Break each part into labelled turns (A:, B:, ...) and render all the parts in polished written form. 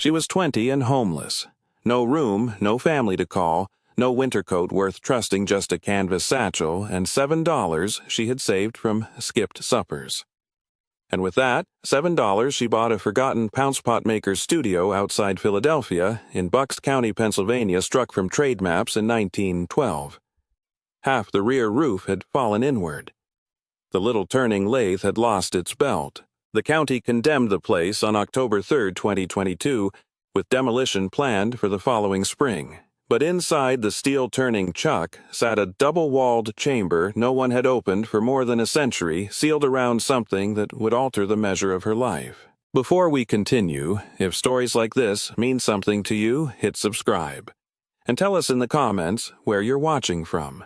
A: She was 20 and homeless. No room, no family to call, no winter coat worth trusting just a canvas satchel, and $7 she had saved from skipped suppers. And with that, $7 she bought a forgotten Pounce-Pot maker's studio outside Philadelphia in Bucks County, Pennsylvania, struck from trade maps in 1912. Half the rear roof had fallen inward. The little turning lathe had lost its belt. The county condemned the place on October 3, 2022, with demolition planned for the following spring. But inside the steel-turning chuck sat a double-walled chamber no one had opened for more than a century, sealed around something that would alter the measure of her life. Before we continue, if stories like this mean something to you, hit subscribe. And tell us in the comments where you're watching from.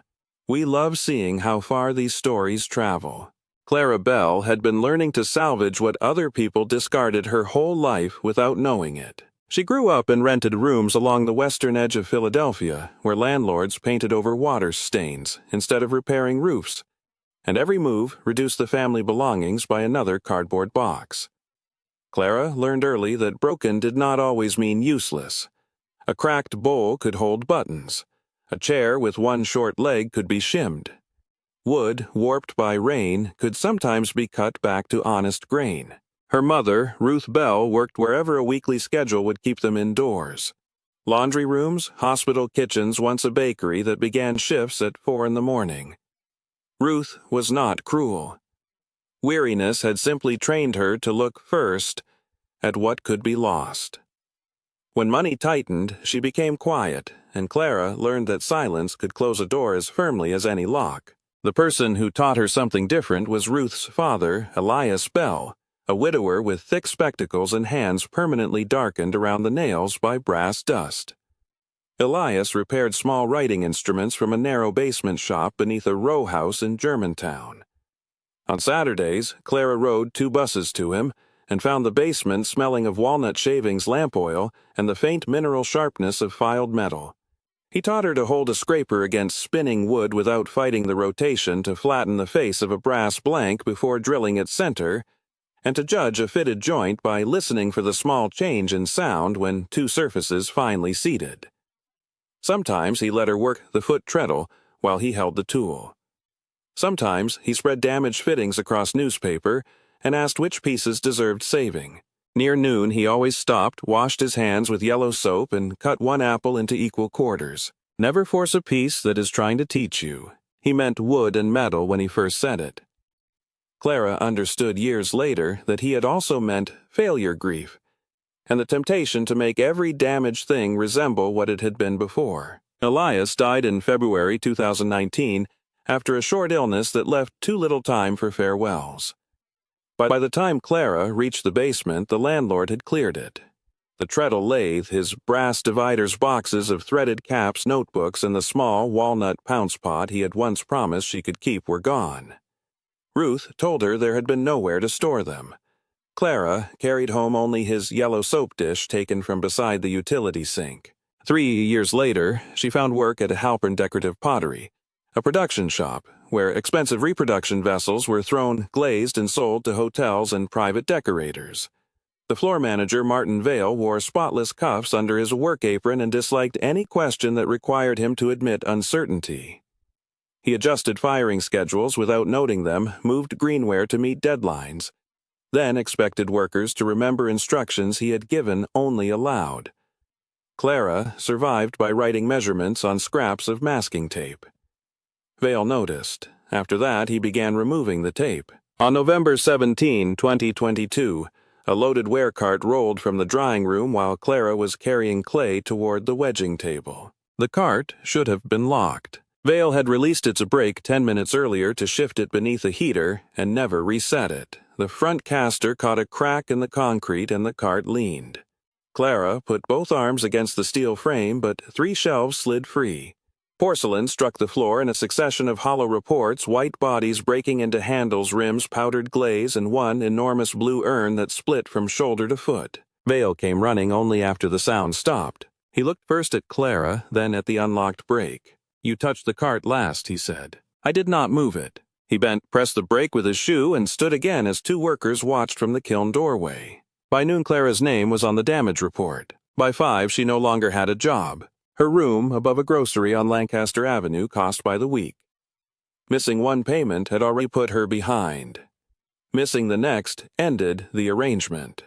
A: We love seeing how far these stories travel. Clara Bell had been learning to salvage what other people discarded her whole life without knowing it. She grew up and rented rooms along the western edge of Philadelphia, where landlords painted over water stains instead of repairing roofs, and every move reduced the family belongings by another cardboard box. Clara learned early that broken did not always mean useless. A cracked bowl could hold buttons. A chair with one short leg could be shimmed. Wood, warped by rain, could sometimes be cut back to honest grain. Her mother, Ruth Bell, worked wherever a weekly schedule would keep them indoors. Laundry rooms, hospital kitchens, once a bakery that began shifts at 4 in the morning. Ruth was not cruel. Weariness had simply trained her to look first at what could be lost. When money tightened, she became quiet, and Clara learned that silence could close a door as firmly as any lock. The person who taught her something different was Ruth's father, Elias Bell, a widower with thick spectacles and hands permanently darkened around the nails by brass dust. Elias repaired small writing instruments from a narrow basement shop beneath a row house in Germantown. On Saturdays, Clara rode 2 buses to him and found the basement smelling of walnut shavings, lamp oil, and the faint mineral sharpness of filed metal. He taught her to hold a scraper against spinning wood without fighting the rotation to flatten the face of a brass blank before drilling its center, and to judge a fitted joint by listening for the small change in sound when 2 surfaces finely seated. Sometimes he let her work the foot treadle while he held the tool. Sometimes he spread damaged fittings across newspaper and asked which pieces deserved saving. Near noon he always stopped, washed his hands with yellow soap, and cut 1 apple into equal quarters. Never force a piece that is trying to teach you. He meant wood and metal when he first said it. Clara understood years later that he had also meant failure grief, and the temptation to make every damaged thing resemble what it had been before. Elias died in February 2019 after a short illness that left too little time for farewells. By the time Clara reached the basement, the landlord had cleared it. The treadle lathe, his brass dividers, boxes of threaded caps, notebooks, and the small walnut Pounce-Pot he had once promised she could keep were gone. Ruth told her there had been nowhere to store them. Clara carried home only his yellow soap dish taken from beside the utility sink. 3 years later, she found work at Halpern Decorative Pottery, a production shop where expensive reproduction vessels were thrown, glazed, and sold to hotels and private decorators. The floor manager, Martin Vale, wore spotless cuffs under his work apron and disliked any question that required him to admit uncertainty. He adjusted firing schedules without noting them, moved greenware to meet deadlines, then expected workers to remember instructions he had given only aloud. Clara survived by writing measurements on scraps of masking tape. Vale noticed. After that, he began removing the tape. On November 17, 2022, a loaded ware cart rolled from the drying room while Clara was carrying clay toward the wedging table. The cart should have been locked. Vale had released its brake 10 minutes earlier to shift it beneath a heater and never reset it. The front caster caught a crack in the concrete and the cart leaned. Clara put both arms against the steel frame, but 3 shelves slid free. Porcelain struck the floor in a succession of hollow reports, white bodies breaking into handles, rims, powdered glaze, and one enormous blue urn that split from shoulder to foot. Vale came running only after the sound stopped. He looked first at Clara, then at the unlocked brake. "You touched the cart last," he said. "I did not move it." He bent, pressed the brake with his shoe, and stood again as 2 workers watched from the kiln doorway. By noon, Clara's name was on the damage report. By 5, she no longer had a job. Her room above a grocery on Lancaster Avenue cost by the week. Missing one payment had already put her behind. Missing the next ended the arrangement.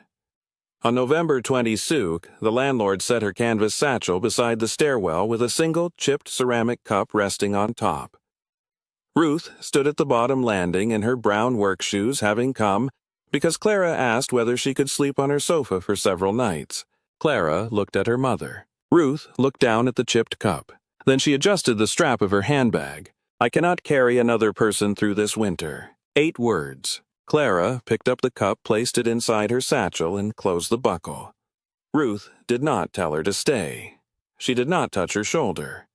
A: On November 20, the landlord set her canvas satchel beside the stairwell with a single chipped ceramic cup resting on top. Ruth stood at the bottom landing in her brown work shoes, having come because Clara asked whether she could sleep on her sofa for several nights. Clara looked at her mother. Ruth looked down at the chipped cup. Then she adjusted the strap of her handbag. "I cannot carry another person through this winter." 8 words. Clara picked up the cup, placed it inside her satchel, and closed the buckle. Ruth did not tell her to stay. She did not touch her shoulder.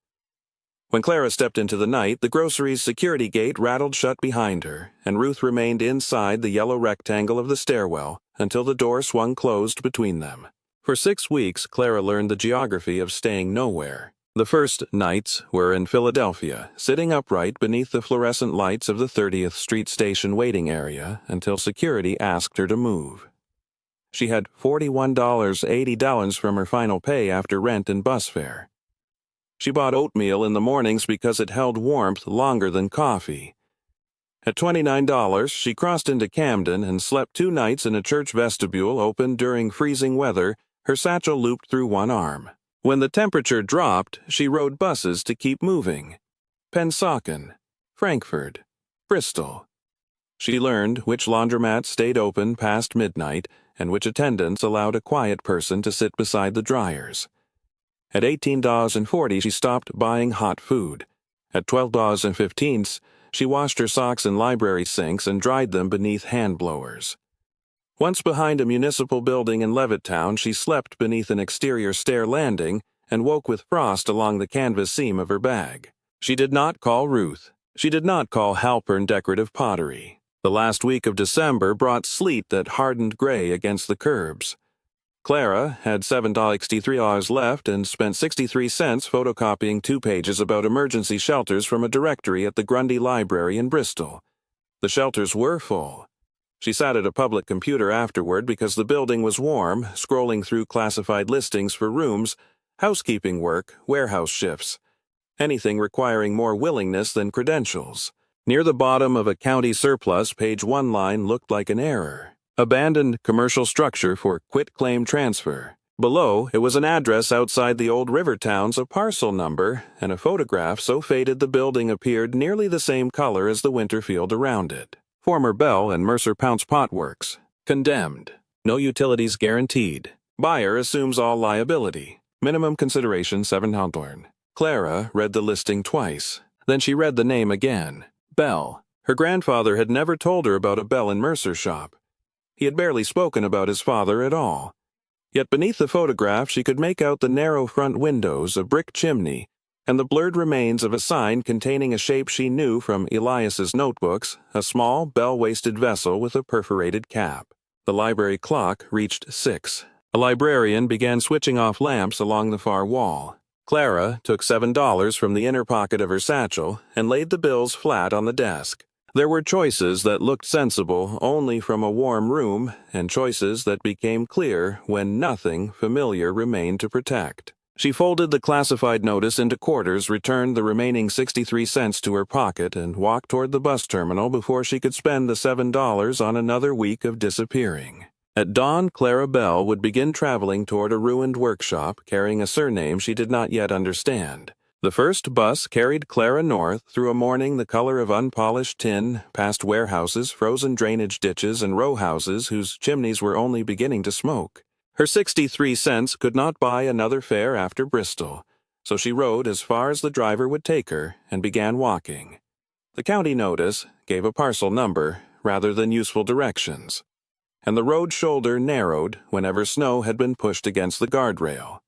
A: When Clara stepped into the night, the grocery's security gate rattled shut behind her, and Ruth remained inside the yellow rectangle of the stairwell until the door swung closed between them. For 6 weeks, Clara learned the geography of staying nowhere. The first nights were in Philadelphia, sitting upright beneath the fluorescent lights of the 30th Street Station waiting area until security asked her to move. She had $41.80 from her final pay after rent and bus fare. She bought oatmeal in the mornings because it held warmth longer than coffee. At $29, she crossed into Camden and slept 2 nights in a church vestibule opened during freezing weather, her satchel looped through one arm. When the temperature dropped, she rode buses to keep moving. Pennsauken, Frankfurt, Bristol. She learned which laundromats stayed open past midnight and which attendants allowed a quiet person to sit beside the dryers. At $18.40, she stopped buying hot food. At $12.15, she washed her socks in library sinks and dried them beneath hand blowers. Once behind a municipal building in Levittown, she slept beneath an exterior stair landing and woke with frost along the canvas seam of her bag. She did not call Ruth. She did not call Halpern Decorative Pottery. The last week of December brought sleet that hardened gray against the curbs. Clara had $7.63 left and spent 63 cents photocopying 2 pages about emergency shelters from a directory at the Grundy Library in Bristol. The shelters were full. She sat at a public computer afterward because the building was warm, scrolling through classified listings for rooms, housekeeping work, warehouse shifts, anything requiring more willingness than credentials. Near the bottom of a county surplus, page 1 line looked like an error. Abandoned commercial structure for quit-claim transfer. Below, it was an address outside the old river towns, a parcel number, and a photograph so faded the building appeared nearly the same color as the winter field around it. Former Bell and Mercer Pounce-Pot works. Condemned. No utilities guaranteed. Buyer assumes all liability. Minimum consideration $7. Clara read the listing twice. Then she read the name again. Bell. Her grandfather had never told her about a Bell and Mercer shop. He had barely spoken about his father at all. Yet beneath the photograph she could make out the narrow front windows, a brick chimney, and the blurred remains of a sign containing a shape she knew from Elias's notebooks, a small, bell-waisted vessel with a perforated cap. The library clock reached 6. A librarian began switching off lamps along the far wall. Clara took $7 from the inner pocket of her satchel and laid the bills flat on the desk. There were choices that looked sensible only from a warm room, and choices that became clear when nothing familiar remained to protect. She folded the classified notice into quarters, returned the remaining 63 cents to her pocket, and walked toward the bus terminal before she could spend the $7 on another week of disappearing. At dawn, Clara Bell would begin traveling toward a ruined workshop, carrying a surname she did not yet understand. The first bus carried Clara north through a morning the color of unpolished tin, past warehouses, frozen drainage ditches, and row houses whose chimneys were only beginning to smoke. Her 63 cents could not buy another fare after Bristol, so she rode as far as the driver would take her and began walking. The county notice gave a parcel number rather than useful directions, and the road shoulder narrowed whenever snow had been pushed against the guardrail.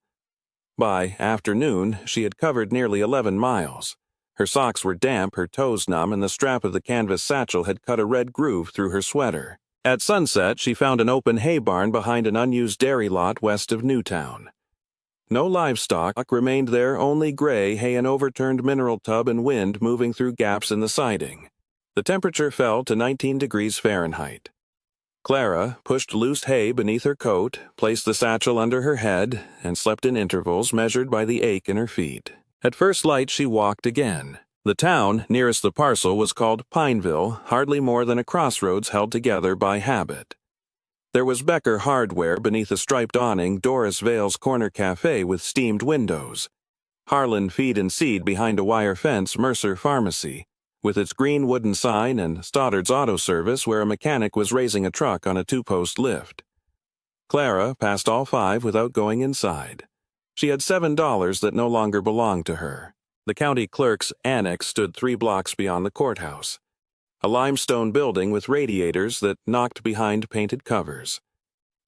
A: By afternoon, she had covered nearly 11 miles. Her socks were damp, her toes numb, and the strap of the canvas satchel had cut a red groove through her sweater. At sunset, she found an open hay barn behind an unused dairy lot west of Newtown. No livestock remained there, only gray hay, an overturned mineral tub, and wind moving through gaps in the siding. The temperature fell to 19 degrees Fahrenheit. Clara pushed loose hay beneath her coat, placed the satchel under her head, and slept in intervals measured by the ache in her feet. At first light she walked again. The town nearest the parcel was called Pineville, hardly more than a crossroads held together by habit. There was Becker Hardware beneath a striped awning, Doris Vale's Corner Cafe with steamed windows, Harlan Feed and Seed behind a wire fence, Mercer Pharmacy, with its green wooden sign, and Stoddard's Auto Service where a mechanic was raising a truck on a two-post lift. Clara passed all five without going inside. She had $7 that no longer belonged to her. The county clerk's annex stood 3 blocks beyond the courthouse, a limestone building with radiators that knocked behind painted covers.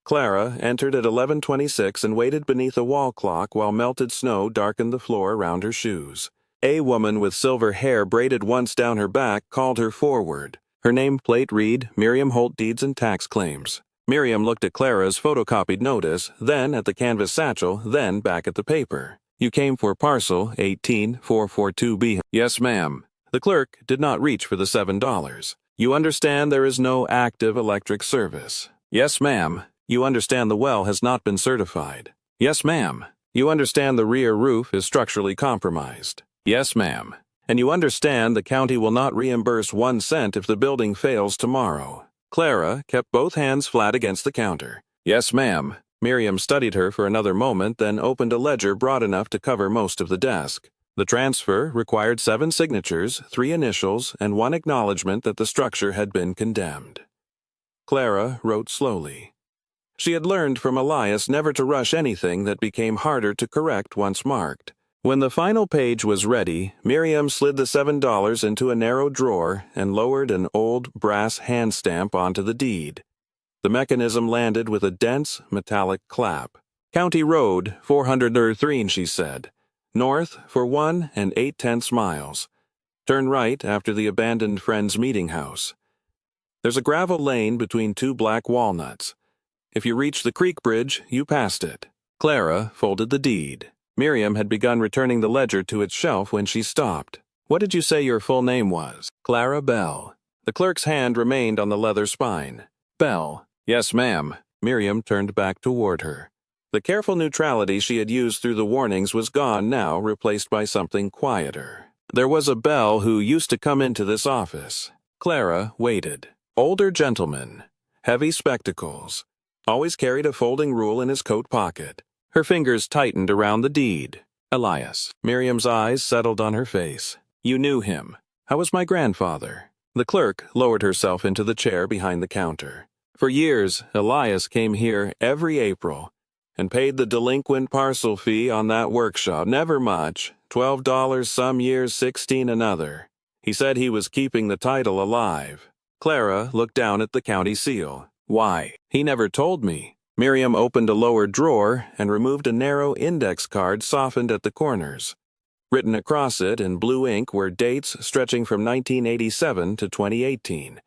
A: Clara entered at 11:26 and waited beneath a wall clock while melted snow darkened the floor around her shoes. A woman with silver hair braided once down her back called her forward. Her nameplate read Miriam Holt Deeds and Tax Claims. Miriam looked at Clara's photocopied notice, then at the canvas satchel, then back at the paper. "You came for parcel 18442B. "Yes, ma'am." The clerk did not reach for the $7. "You understand there is no active electric service." "Yes, ma'am." "You understand the well has not been certified." "Yes, ma'am." "You understand the rear roof is structurally compromised." "Yes, ma'am." "And you understand the county will not reimburse 1 cent if the building fails tomorrow." Clara kept both hands flat against the counter. "Yes, ma'am." Miriam studied her for another moment, then opened a ledger broad enough to cover most of the desk. The transfer required 7 signatures, 3 initials, and 1 acknowledgement that the structure had been condemned. Clara wrote slowly. She had learned from Elias never to rush anything that became harder to correct once marked. When the final page was ready, Miriam slid the $7 into a narrow drawer and lowered an old brass hand stamp onto the deed. The mechanism landed with a dense, metallic clap. "County Road, 403, she said. "North for 1 8/10 miles. Turn right after the abandoned Friends Meeting House. There's a gravel lane between 2 black walnuts. If you reach the creek bridge, you passed it." Clara folded the deed. Miriam had begun returning the ledger to its shelf when she stopped. "What did you say your full name was?" "Clara Bell." The clerk's hand remained on the leather spine. "Bell." "Yes, ma'am." Miriam turned back toward her. The careful neutrality she had used through the warnings was gone now, replaced by something quieter. "There was a Bell who used to come into this office." Clara waited. Older gentleman, heavy spectacles, always carried a folding rule in his coat pocket. Her fingers tightened around the deed. "Elias." Miriam's eyes settled on her face. "You knew him. How was my grandfather?" The clerk lowered herself into the chair behind the counter. "For years, Elias came here every April and paid the delinquent parcel fee on that workshop. Never much, $12 some years, 16 another. He said he was keeping the title alive." Clara looked down at the county seal. "Why? He never told me." Miriam opened a lower drawer and removed a narrow index card softened at the corners. Written across it in blue ink were dates stretching from 1987 to 2018.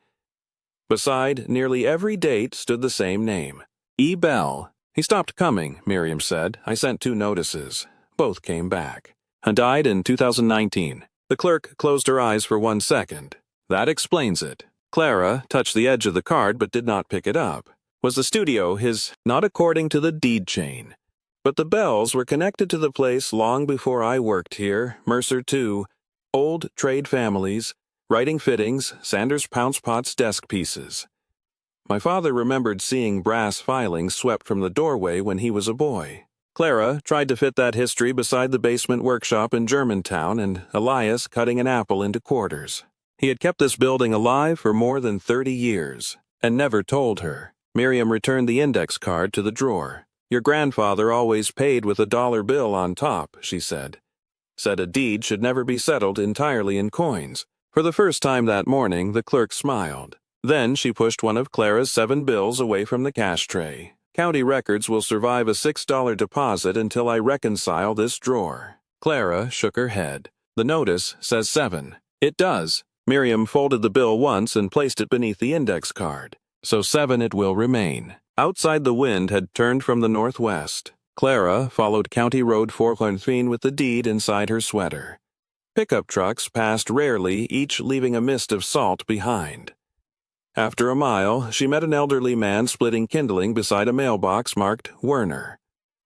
A: Beside nearly every date stood the same name, E. Bell. "He stopped coming," Miriam said. "I sent 2 notices. Both came back. Died in 2019. The clerk closed her eyes for 1 second. "That explains it." Clara touched the edge of the card but did not pick it up. Was the studio his? Not according to the deed chain. But the Bells were connected to the place long before I worked here, Mercer too. Old trade families, writing fittings, Sanders Pounce-Pot's desk pieces. My father remembered seeing brass filings swept from the doorway when he was a boy. Clara tried to fit that history beside the basement workshop in Germantown and Elias cutting an apple into quarters. He had kept this building alive for more than 30 years, and never told her. Miriam returned the index card to the drawer. "Your grandfather always paid with a dollar bill on top," she said. "Said a deed should never be settled entirely in coins." For the first time that morning, the clerk smiled. Then she pushed one of Clara's 7 bills away from the cash tray. "County records will survive a $6 deposit until I reconcile this drawer." Clara shook her head. "The notice says 7. "It does." Miriam folded the bill once and placed it beneath the index card. "So 7 it will remain." Outside, the wind had turned from the northwest. Clara followed County Road 413 with the deed inside her sweater. Pickup trucks passed rarely, each leaving a mist of salt behind. After a mile, she met an elderly man splitting kindling beside a mailbox marked Werner.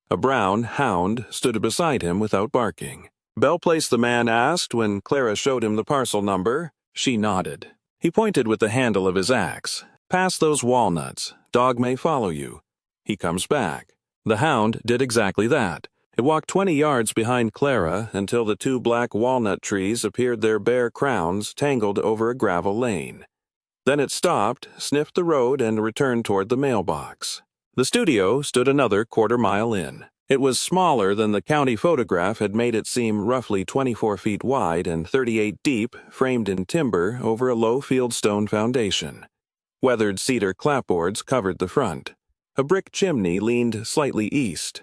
A: A brown hound stood beside him without barking. Bell placed the man asked when Clara showed him the parcel number. She nodded. He pointed with the handle of his axe. "Pass those walnuts. Dog may follow you. He comes back." The hound did exactly that. It walked 20 yards behind Clara until the two black walnut trees appeared their bare crowns tangled over a gravel lane. Then it stopped, sniffed the road, and returned toward the mailbox. The studio stood another quarter-mile in. It was smaller than the county photograph had made it seem, roughly 24 feet wide and 38 deep, framed in timber over a low fieldstone foundation. Weathered cedar clapboards covered the front. A brick chimney leaned slightly east.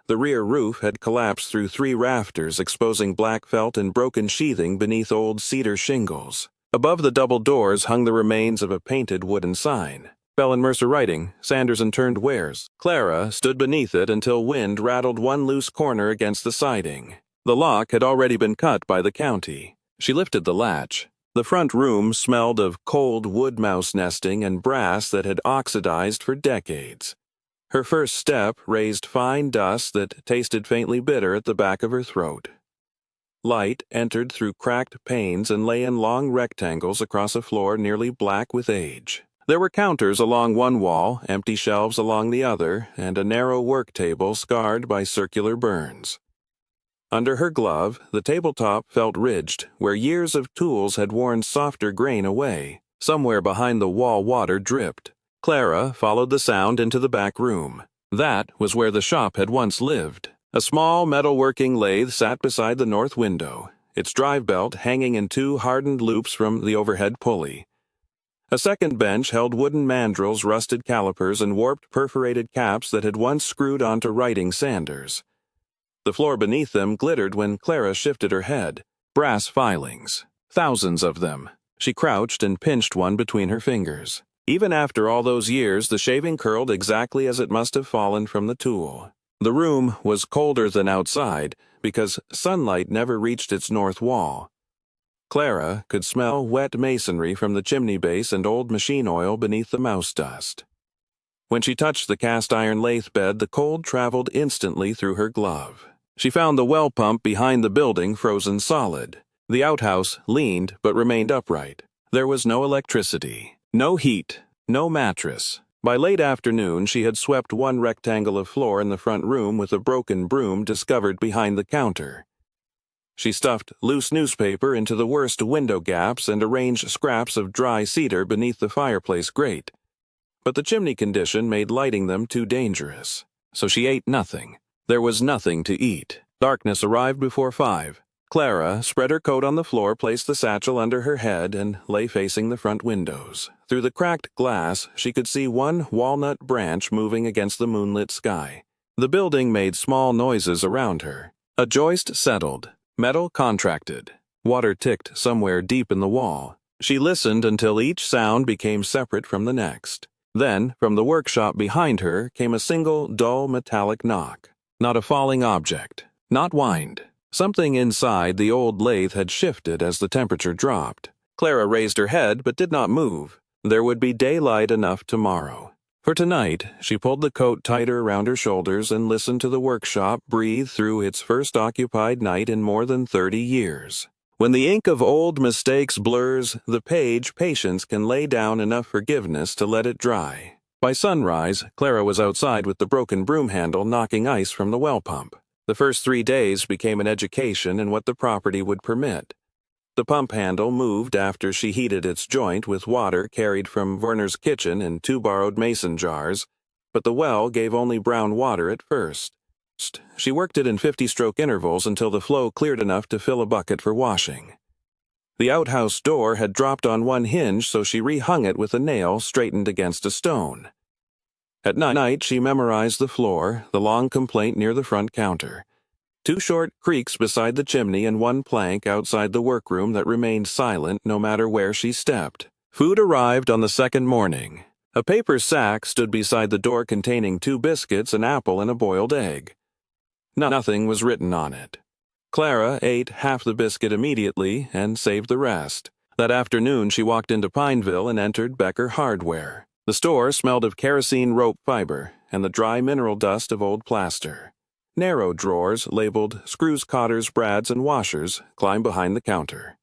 A: The rear roof had collapsed through 3 rafters, exposing black felt and broken sheathing beneath old cedar shingles. Above the double doors hung the remains of a painted wooden sign. Bell and Mercer Writing, Sanders and Turned Wares. Clara stood beneath it until wind rattled one loose corner against the siding. The lock had already been cut by the county. She lifted the latch. The front room smelled of cold wood mouse nesting and brass that had oxidized for decades. Her first step raised fine dust that tasted faintly bitter at the back of her throat. Light entered through cracked panes and lay in long rectangles across a floor nearly black with age. There were counters along one wall, empty shelves along the other, and a narrow work table scarred by circular burns. Under her glove, the tabletop felt ridged, where years of tools had worn softer grain away. Somewhere behind the wall water dripped. Clara followed the sound into the back room. That was where the shop had once lived. A small metalworking lathe sat beside the north window, its drive belt hanging in 2 hardened loops from the overhead pulley. A second bench held wooden mandrels, rusted calipers, and warped perforated caps that had once screwed onto writing sanders. The floor beneath them glittered when Clara shifted her head. Brass filings. Thousands of them. She crouched and pinched one between her fingers. Even after all those years, the shaving curled exactly as it must have fallen from the tool. The room was colder than outside because sunlight never reached its north wall. Clara could smell wet masonry from the chimney base and old machine oil beneath the mouse dust. When she touched the cast-iron lathe bed, the cold traveled instantly through her glove. She found the well pump behind the building frozen solid. The outhouse leaned but remained upright. There was no electricity, no heat, no mattress. By late afternoon, she had swept one rectangle of floor in the front room with a broken broom discovered behind the counter. She stuffed loose newspaper into the worst window gaps and arranged scraps of dry cedar beneath the fireplace grate. But the chimney condition made lighting them too dangerous. So she ate nothing. There was nothing to eat. Darkness arrived before 5. Clara spread her coat on the floor, placed the satchel under her head, and lay facing the front windows. Through the cracked glass, she could see one walnut branch moving against the moonlit sky. The building made small noises around her. A joist settled. Metal contracted. Water ticked somewhere deep in the wall. She listened until each sound became separate from the next. Then, from the workshop behind her, came a single, dull, metallic knock. Not a falling object. Not wind. Something inside the old lathe had shifted as the temperature dropped. Clara raised her head but did not move. There would be daylight enough tomorrow. For tonight, she pulled the coat tighter around her shoulders and listened to the workshop breathe through its first occupied night in more than 30 years. When the ink of old mistakes blurs the page, patience can lay down enough forgiveness to let it dry. By sunrise, Clara was outside with the broken broom handle knocking ice from the well pump. The first 3 days became an education in what the property would permit. The pump handle moved after she heated its joint with water carried from Werner's kitchen in 2 borrowed mason jars, but the well gave only brown water at first. She worked it in 50-stroke intervals until the flow cleared enough to fill a bucket for washing. The outhouse door had dropped on one hinge, so she rehung it with a nail straightened against a stone. At night, she memorized the floor, the long complaint near the front counter. 2 short creaks beside the chimney and 1 plank outside the workroom that remained silent no matter where she stepped. Food arrived on the second morning. A paper sack stood beside the door containing 2 biscuits, an apple, and a boiled egg. Nothing was written on it. Clara ate half the biscuit immediately and saved the rest. That afternoon she walked into Pineville and entered Becker Hardware. The store smelled of kerosene rope fiber and the dry mineral dust of old plaster. Narrow drawers labeled screws, cotters, brads, and washers climbed behind the counter.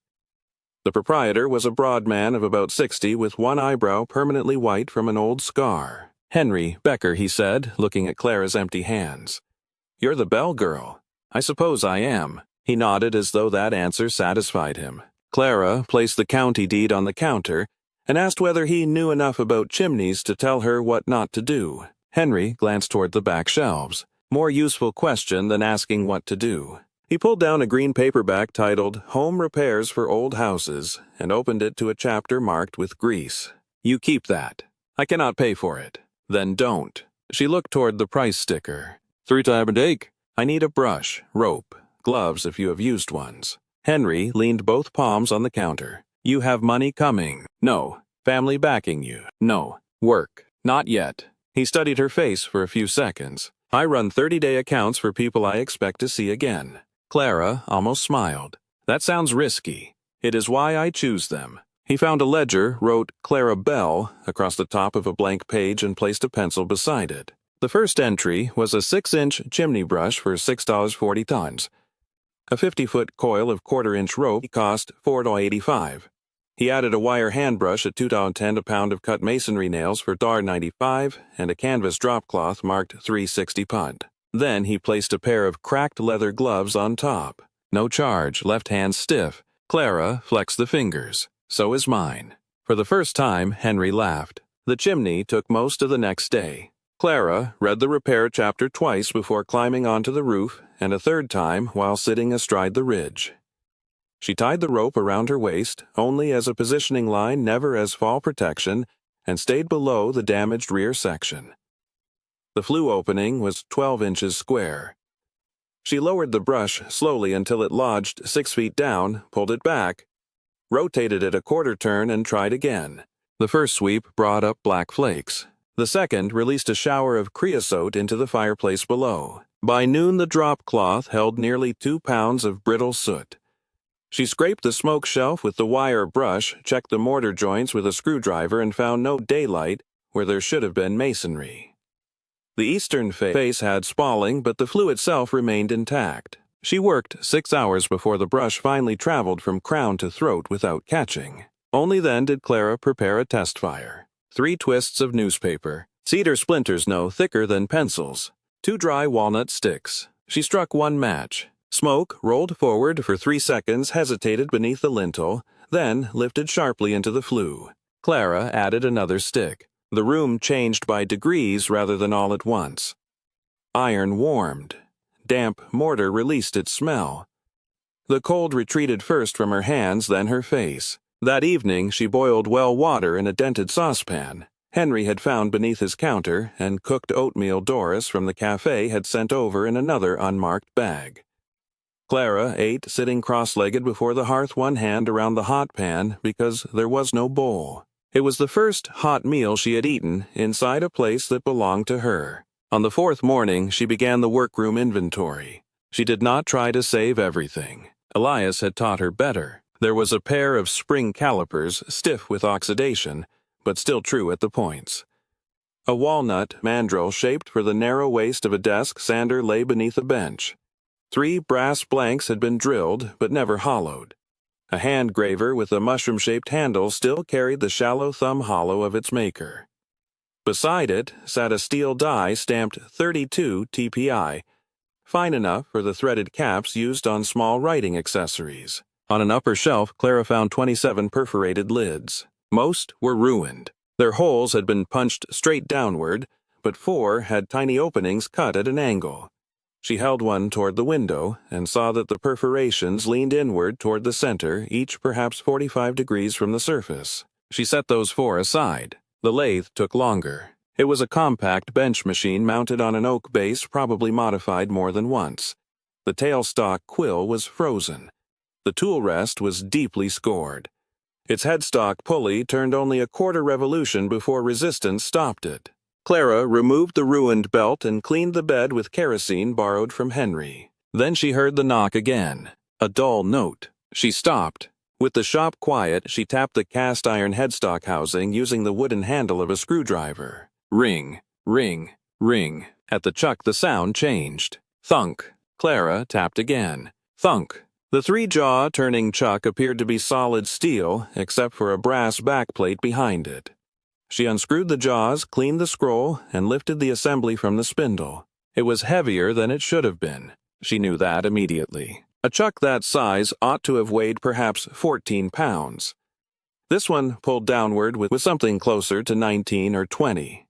A: The proprietor was a broad man of about 60 with one eyebrow permanently white from an old scar. "Henry Becker," he said, looking at Clara's empty hands. "You're the Bell girl." "I suppose I am." He nodded as though that answer satisfied him. Clara placed the county deed on the counter and asked whether he knew enough about chimneys to tell her what not to do. Henry glanced toward the back shelves. More useful question than asking what to do. He pulled down a green paperback titled Home Repairs for Old Houses and opened it to a chapter marked with grease. "You keep that. I cannot pay for it." "Then don't." She looked toward the price sticker. "3 times a day. I need a brush, rope, gloves if you have used ones." Henry leaned both palms on the counter. "You have money coming?" "No." "Family backing you?" "No." "Work?" "Not yet." He studied her face for a few seconds. "I run 30-day accounts for people I expect to see again." Clara almost smiled. "That sounds risky." "It is why I choose them." He found a ledger, wrote Clara Bell across the top of a blank page and placed a pencil beside it. The first entry was a 6-inch chimney brush for $6.40. A 50-foot coil of 1/4-inch rope cost $4.85. He added a wire hand brush at $2.10, a pound of cut masonry nails for $1.95, and a canvas drop cloth marked $3.60. Then he placed a pair of cracked leather gloves on top. "No charge, left hand stiff." Clara flexed the fingers. "So is mine." For the first time, Henry laughed. The chimney took most of the next day. Clara read the repair chapter twice before climbing onto the roof, and a third time while sitting astride the ridge. She tied the rope around her waist, only as a positioning line, never as fall protection, and stayed below the damaged rear section. The flue opening was 12 inches square. She lowered the brush slowly until it lodged 6 feet down, pulled it back, rotated it a quarter turn, and tried again. The first sweep brought up black flakes. The second released a shower of creosote into the fireplace below. By noon, the drop cloth held nearly 2 pounds of brittle soot. She scraped the smoke shelf with the wire brush, checked the mortar joints with a screwdriver, and found no daylight where there should have been masonry. The eastern face had spalling, but the flue itself remained intact. She worked 6 hours before the brush finally traveled from crown to throat without catching. Only then did Clara prepare a test fire. 3 twists of newspaper, cedar splinters no thicker than pencils, 2 dry walnut sticks. She struck 1 match. Smoke rolled forward for 3 seconds, hesitated beneath the lintel, then lifted sharply into the flue. Clara added another stick. The room changed by degrees rather than all at once. Iron warmed. Damp mortar released its smell. The cold retreated first from her hands, then her face. That evening she boiled well water in a dented saucepan Henry had found beneath his counter, and cooked oatmeal Doris from the cafe had sent over in another unmarked bag. Clara ate sitting cross-legged before the hearth, one hand around the hot pan because there was no bowl. It was the first hot meal she had eaten inside a place that belonged to her. On the 4th morning, she began the workroom inventory. She did not try to save everything. Elias had taught her better. There was a pair of spring calipers, stiff with oxidation, but still true at the points. A walnut mandrel shaped for the narrow waist of a desk sander lay beneath a bench. 3 brass blanks had been drilled, but never hollowed. A hand graver with a mushroom-shaped handle still carried the shallow thumb hollow of its maker. Beside it sat a steel die stamped 32 TPI, fine enough for the threaded caps used on small writing accessories. On an upper shelf, Clara found 27 perforated lids. Most were ruined. Their holes had been punched straight downward, but 4 had tiny openings cut at an angle. She held one toward the window and saw that the perforations leaned inward toward the center, each perhaps 45 degrees from the surface. She set those 4 aside. The lathe took longer. It was a compact bench machine mounted on an oak base, probably modified more than once. The tailstock quill was frozen. The tool rest was deeply scored. Its headstock pulley turned only a quarter revolution before resistance stopped it. Clara removed the ruined belt and cleaned the bed with kerosene borrowed from Henry. Then she heard the knock again. A dull note. She stopped. With the shop quiet, she tapped the cast-iron headstock housing using the wooden handle of a screwdriver. Ring, ring, ring. At the chuck, the sound changed. Thunk. Clara tapped again. Thunk. The three-jaw turning chuck appeared to be solid steel, except for a brass backplate behind it. She unscrewed the jaws, cleaned the scroll, and lifted the assembly from the spindle. It was heavier than it should have been. She knew that immediately. A chuck that size ought to have weighed perhaps 14 pounds. This one pulled downward with something closer to 19 or 20.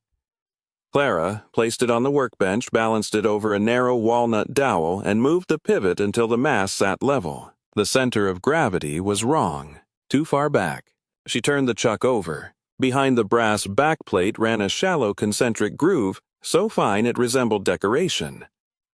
A: Clara placed it on the workbench, balanced it over a narrow walnut dowel, and moved the pivot until the mass sat level. The center of gravity was wrong, too far back. She turned the chuck over. Behind the brass backplate ran a shallow concentric groove, so fine it resembled decoration.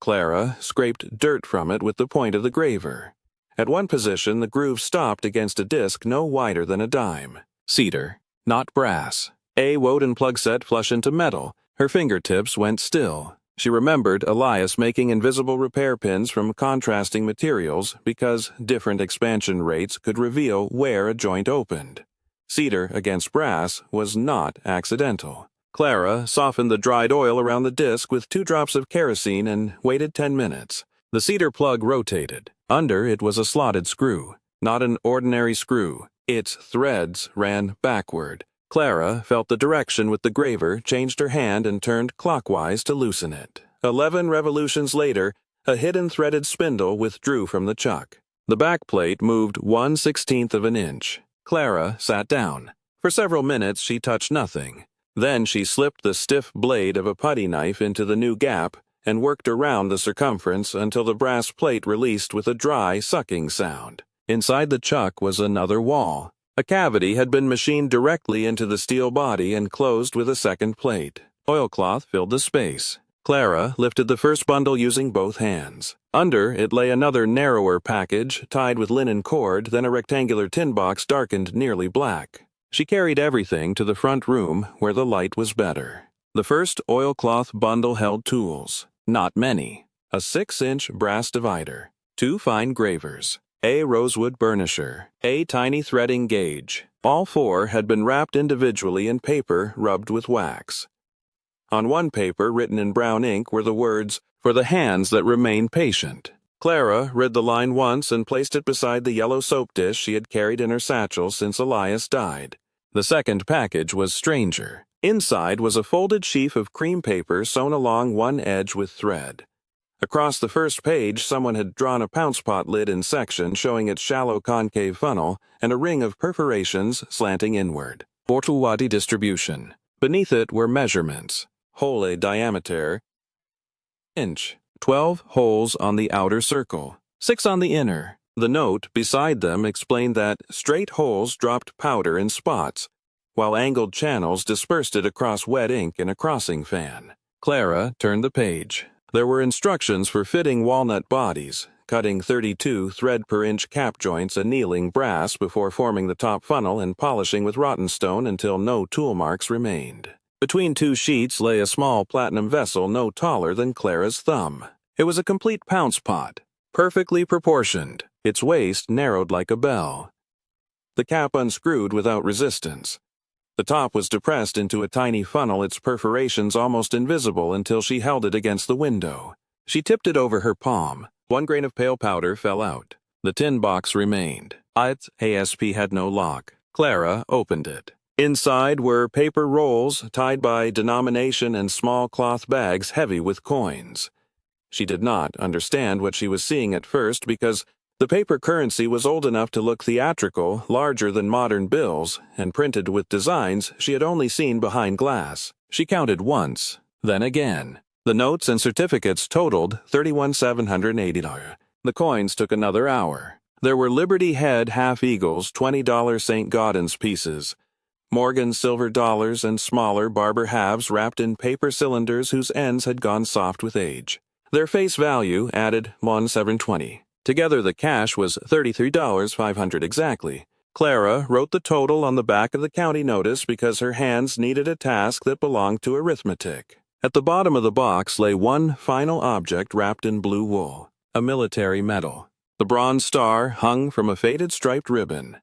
A: Clara scraped dirt from it with the point of the graver. At one position, the groove stopped against a disc no wider than a dime. Cedar, not brass. A Woden plug set flush into metal. Her fingertips went still. She remembered Elias making invisible repair pins from contrasting materials because different expansion rates could reveal where a joint opened. Cedar against brass was not accidental. Clara softened the dried oil around the disc with 2 drops of kerosene and waited 10 minutes. The cedar plug rotated. Under it was a slotted screw, not an ordinary screw. Its threads ran backward. Clara felt the direction with the graver, changed her hand, and turned clockwise to loosen it. 11 revolutions later, a hidden threaded spindle withdrew from the chuck. The backplate moved 1/16 of an inch. Clara sat down. For several minutes she touched nothing. Then she slipped the stiff blade of a putty knife into the new gap and worked around the circumference until the brass plate released with a dry, sucking sound. Inside the chuck was another wall. A cavity had been machined directly into the steel body and closed with a second plate. Oilcloth filled the space. Clara lifted the first bundle using both hands. Under it lay another narrower package tied with linen cord, then a rectangular tin box darkened nearly black. She carried everything to the front room where the light was better. The first oilcloth bundle held tools. Not many. A 6-inch brass divider. 2 fine gravers. A rosewood burnisher. A tiny threading gauge. All 4 had been wrapped individually in paper rubbed with wax. On one paper, written in brown ink, were the words, "For the hands that remain patient." Clara read the line once and placed it beside the yellow soap dish she had carried in her satchel since Elias died. The second package was stranger. Inside was a folded sheaf of cream paper sewn along one edge with thread. Across the first page, someone had drawn a Pounce-Pot lid in section showing its shallow concave funnel and a ring of perforations slanting inward. Bortuwadi distribution. Beneath it were measurements. Hole diameter, inch. 12 holes on the outer circle, 6 on the inner. The note beside them explained that straight holes dropped powder in spots, while angled channels dispersed it across wet ink in a crossing fan. Clara turned the page. There were instructions for fitting walnut bodies, cutting 32 thread-per-inch cap joints annealing brass before forming the top funnel and polishing with rotten stone until no tool marks remained. Between 2 sheets lay a small platinum vessel no taller than Clara's thumb. It was a complete Pounce-Pot, perfectly proportioned, its waist narrowed like a bell. The cap unscrewed without resistance. The top was depressed into a tiny funnel, its perforations almost invisible until she held it against the window. She tipped it over her palm. 1 grain of pale powder fell out. The tin box remained. Its ASP had no lock. Clara opened it. Inside were paper rolls tied by denomination and small cloth bags heavy with coins. She did not understand what she was seeing at first because the paper currency was old enough to look theatrical, larger than modern bills, and printed with designs she had only seen behind glass. She counted once, then again. The notes and certificates totaled $31,780. The coins took another hour. There were Liberty Head half-eagles, $20 St. Gaudens pieces, Morgan silver dollars, and smaller Barber halves wrapped in paper cylinders whose ends had gone soft with age. Their face value added $1,720. Together the cash was $33,500 exactly. Clara wrote the total on the back of the county notice because her hands needed a task that belonged to arithmetic. At the bottom of the box lay one final object wrapped in blue wool, a military medal. The bronze star hung from a faded striped ribbon.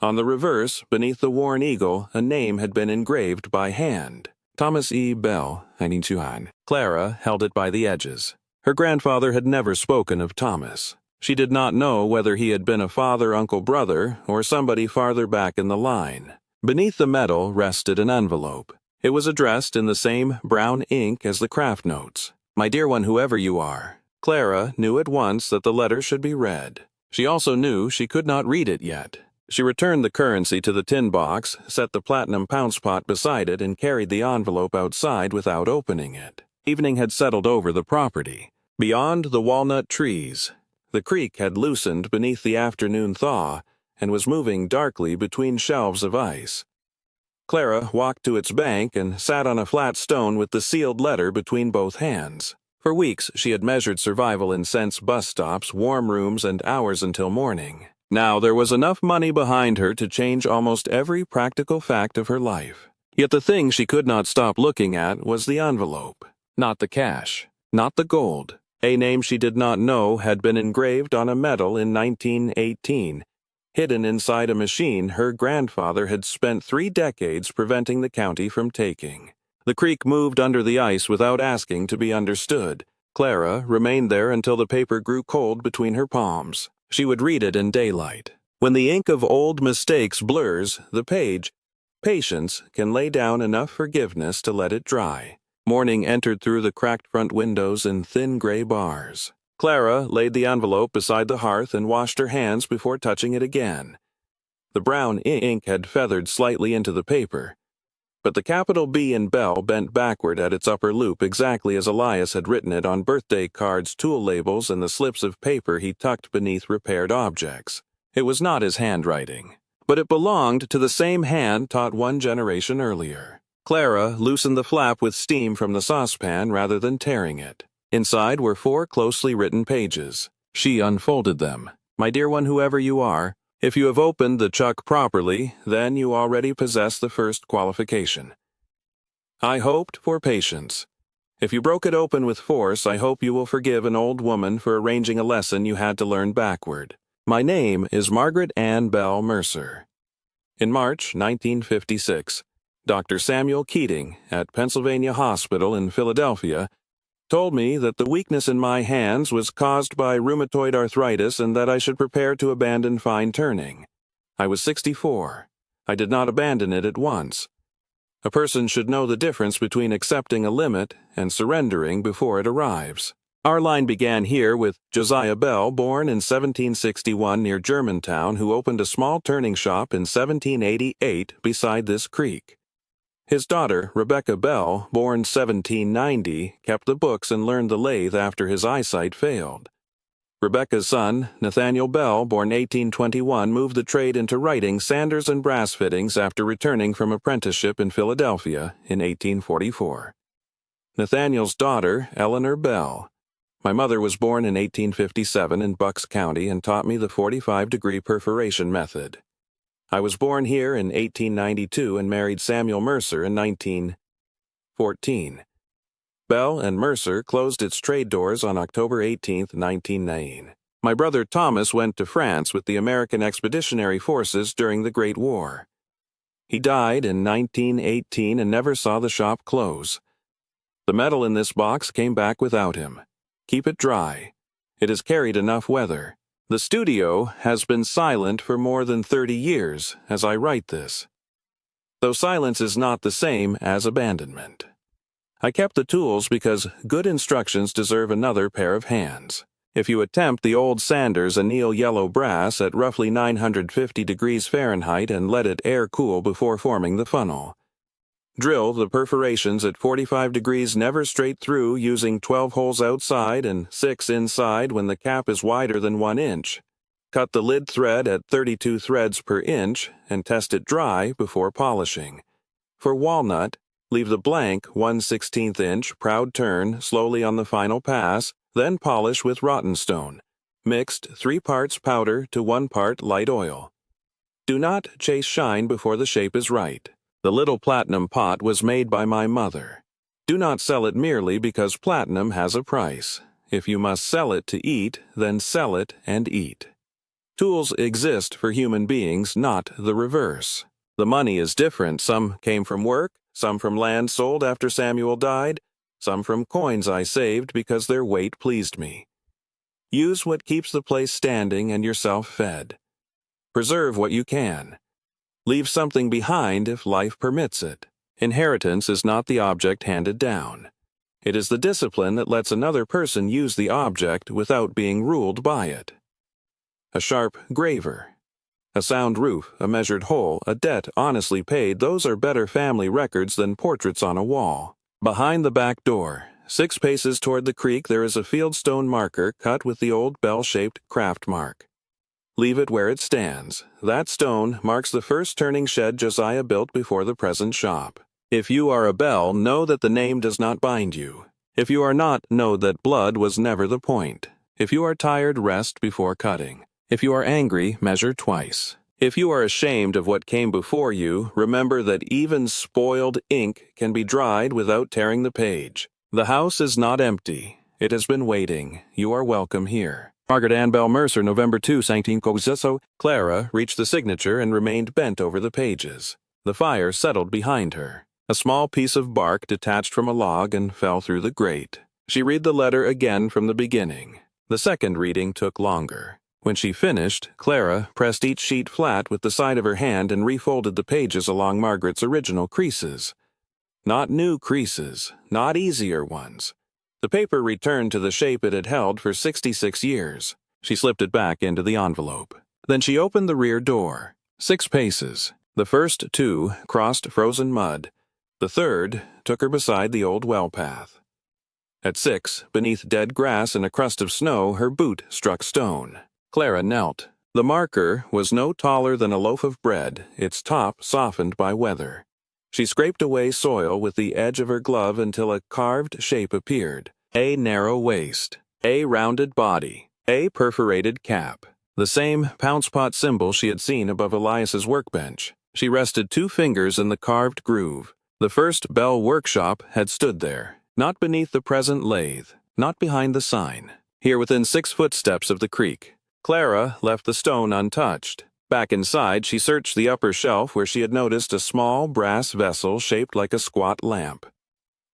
A: On the reverse, beneath the worn eagle, a name had been engraved by hand. Thomas E. Bell, 1921. Clara held it by the edges. Her grandfather had never spoken of Thomas. She did not know whether he had been a father, uncle, brother, or somebody farther back in the line. Beneath the metal rested an envelope. It was addressed in the same brown ink as the craft notes. "My dear one, whoever you are." Clara knew at once that the letter should be read. She also knew she could not read it yet. She returned the currency to the tin box, set the platinum Pounce-Pot beside it, and carried the envelope outside without opening it. Evening had settled over the property. Beyond the walnut trees, the creek had loosened beneath the afternoon thaw and was moving darkly between shelves of ice. Clara walked to its bank and sat on a flat stone with the sealed letter between both hands. For weeks she had measured survival in cents bus stops, warm rooms, and hours until morning. Now there was enough money behind her to change almost every practical fact of her life. Yet the thing she could not stop looking at was the envelope. Not the cash, not the gold. A name she did not know had been engraved on a medal in 1918. Hidden inside a machine her grandfather had spent 3 decades preventing the county from taking. The creek moved under the ice without asking to be understood. Clara remained there until the paper grew cold between her palms. She would read it in daylight. When the ink of old mistakes blurs the page, patience can lay down enough forgiveness to let it dry. Morning entered through the cracked front windows in thin gray bars. Clara laid the envelope beside the hearth and washed her hands before touching it again. The brown ink had feathered slightly into the paper, but the capital B in Bell bent backward at its upper loop exactly as Elias had written it on birthday cards, tool labels, and the slips of paper he tucked beneath repaired objects. It was not his handwriting, but it belonged to the same hand taught 1 generation earlier. Clara loosened the flap with steam from the saucepan rather than tearing it. Inside were 4 closely written pages. She unfolded them. "My dear one, whoever you are, if you have opened the chuck properly, then you already possess the first qualification. I hoped for patience. If you broke it open with force, I hope you will forgive an old woman for arranging a lesson you had to learn backward. My name is Margaret Ann Bell Mercer." In March 1956, Dr. Samuel Keating at Pennsylvania Hospital in Philadelphia told me that the weakness in my hands was caused by rheumatoid arthritis and that I should prepare to abandon fine turning. I was 64. I did not abandon it at once. A person should know the difference between accepting a limit and surrendering before it arrives. Our line began here with Josiah Bell, born in 1761 near Germantown, who opened a small turning shop in 1788 beside this creek. His daughter, Rebecca Bell, born 1790, kept the books and learned the lathe after his eyesight failed. Rebecca's son, Nathaniel Bell, born 1821, moved the trade into writing sanders and brass fittings after returning from apprenticeship in Philadelphia in 1844. Nathaniel's daughter, Eleanor Bell. My mother was born in 1857 in Bucks County and taught me the 45-degree perforation method. I was born here in 1892 and married Samuel Mercer in 1914. Bell and Mercer closed its trade doors on October 18, 1909. My brother Thomas went to France with the American Expeditionary Forces during the Great War. He died in 1918 and never saw the shop close. The metal in this box came back without him. Keep it dry. It has carried enough weather. The studio has been silent for more than 30 years as I write this, though silence is not the same as abandonment. I kept the tools because good instructions deserve another pair of hands. If you attempt the old Sanders anneal yellow brass at roughly 950 degrees Fahrenheit and let it air cool before forming the funnel. Drill the perforations at 45 degrees never straight through using 12 holes outside and 6 inside when the cap is wider than 1 inch. Cut the lid thread at 32 threads per inch and test it dry before polishing. For walnut, leave the blank 1/16 inch proud turn slowly on the final pass, then polish with rotten stone, mixed 3 parts powder to 1 part light oil. Do not chase shine before the shape is right. The little platinum pot was made by my mother. Do not sell it merely because platinum has a price. If you must sell it to eat, then sell it and eat. Tools exist for human beings, not the reverse. The money is different. Some came from work, some from land sold after Samuel died, some from coins I saved because their weight pleased me. Use what keeps the place standing and yourself fed. Preserve what you can. Leave something behind if life permits it. Inheritance is not the object handed down. It is the discipline that lets another person use the object without being ruled by it. A sharp graver. A sound roof, a measured hole, a debt honestly paid, those are better family records than portraits on a wall. Behind the back door, 6 paces toward the creek, there is a fieldstone marker cut with the old bell-shaped craft mark. Leave it where it stands. That stone marks the first turning shed Josiah built before the present shop. If you are a Bell, know that the name does not bind you. If you are not, know that blood was never the point. If you are tired, rest before cutting. If you are angry, measure twice. If you are ashamed of what came before you, remember that even spoiled ink can be dried without tearing the page. The house is not empty. It has been waiting. You are welcome here. Margaret Ann Bell Mercer, November 2, 1945. Clara reached the signature and remained bent over the pages. The fire settled behind her. A small piece of bark detached from a log and fell through the grate. She read the letter again from the beginning. The second reading took longer. When she finished, Clara pressed each sheet flat with the side of her hand and refolded the pages along Margaret's original creases. Not new creases, not easier ones. The paper returned to the shape it had held for 66 years. She slipped it back into the envelope. Then she opened the rear door. 6 paces. The first 2 crossed frozen mud. The third took her beside the old well path. At 6, beneath dead grass and a crust of snow, her boot struck stone. Clara knelt. The marker was no taller than a loaf of bread, its top softened by weather. She scraped away soil with the edge of her glove until a carved shape appeared. A narrow waist, a rounded body, a perforated cap. The same Pounce-Pot symbol she had seen above Elias's workbench. She rested 2 fingers in the carved groove. The first Bell workshop had stood there, not beneath the present lathe, not behind the sign, here within 6 footsteps of the creek. Clara left the stone untouched. Back inside, she searched the upper shelf where she had noticed a small brass vessel shaped like a squat lamp.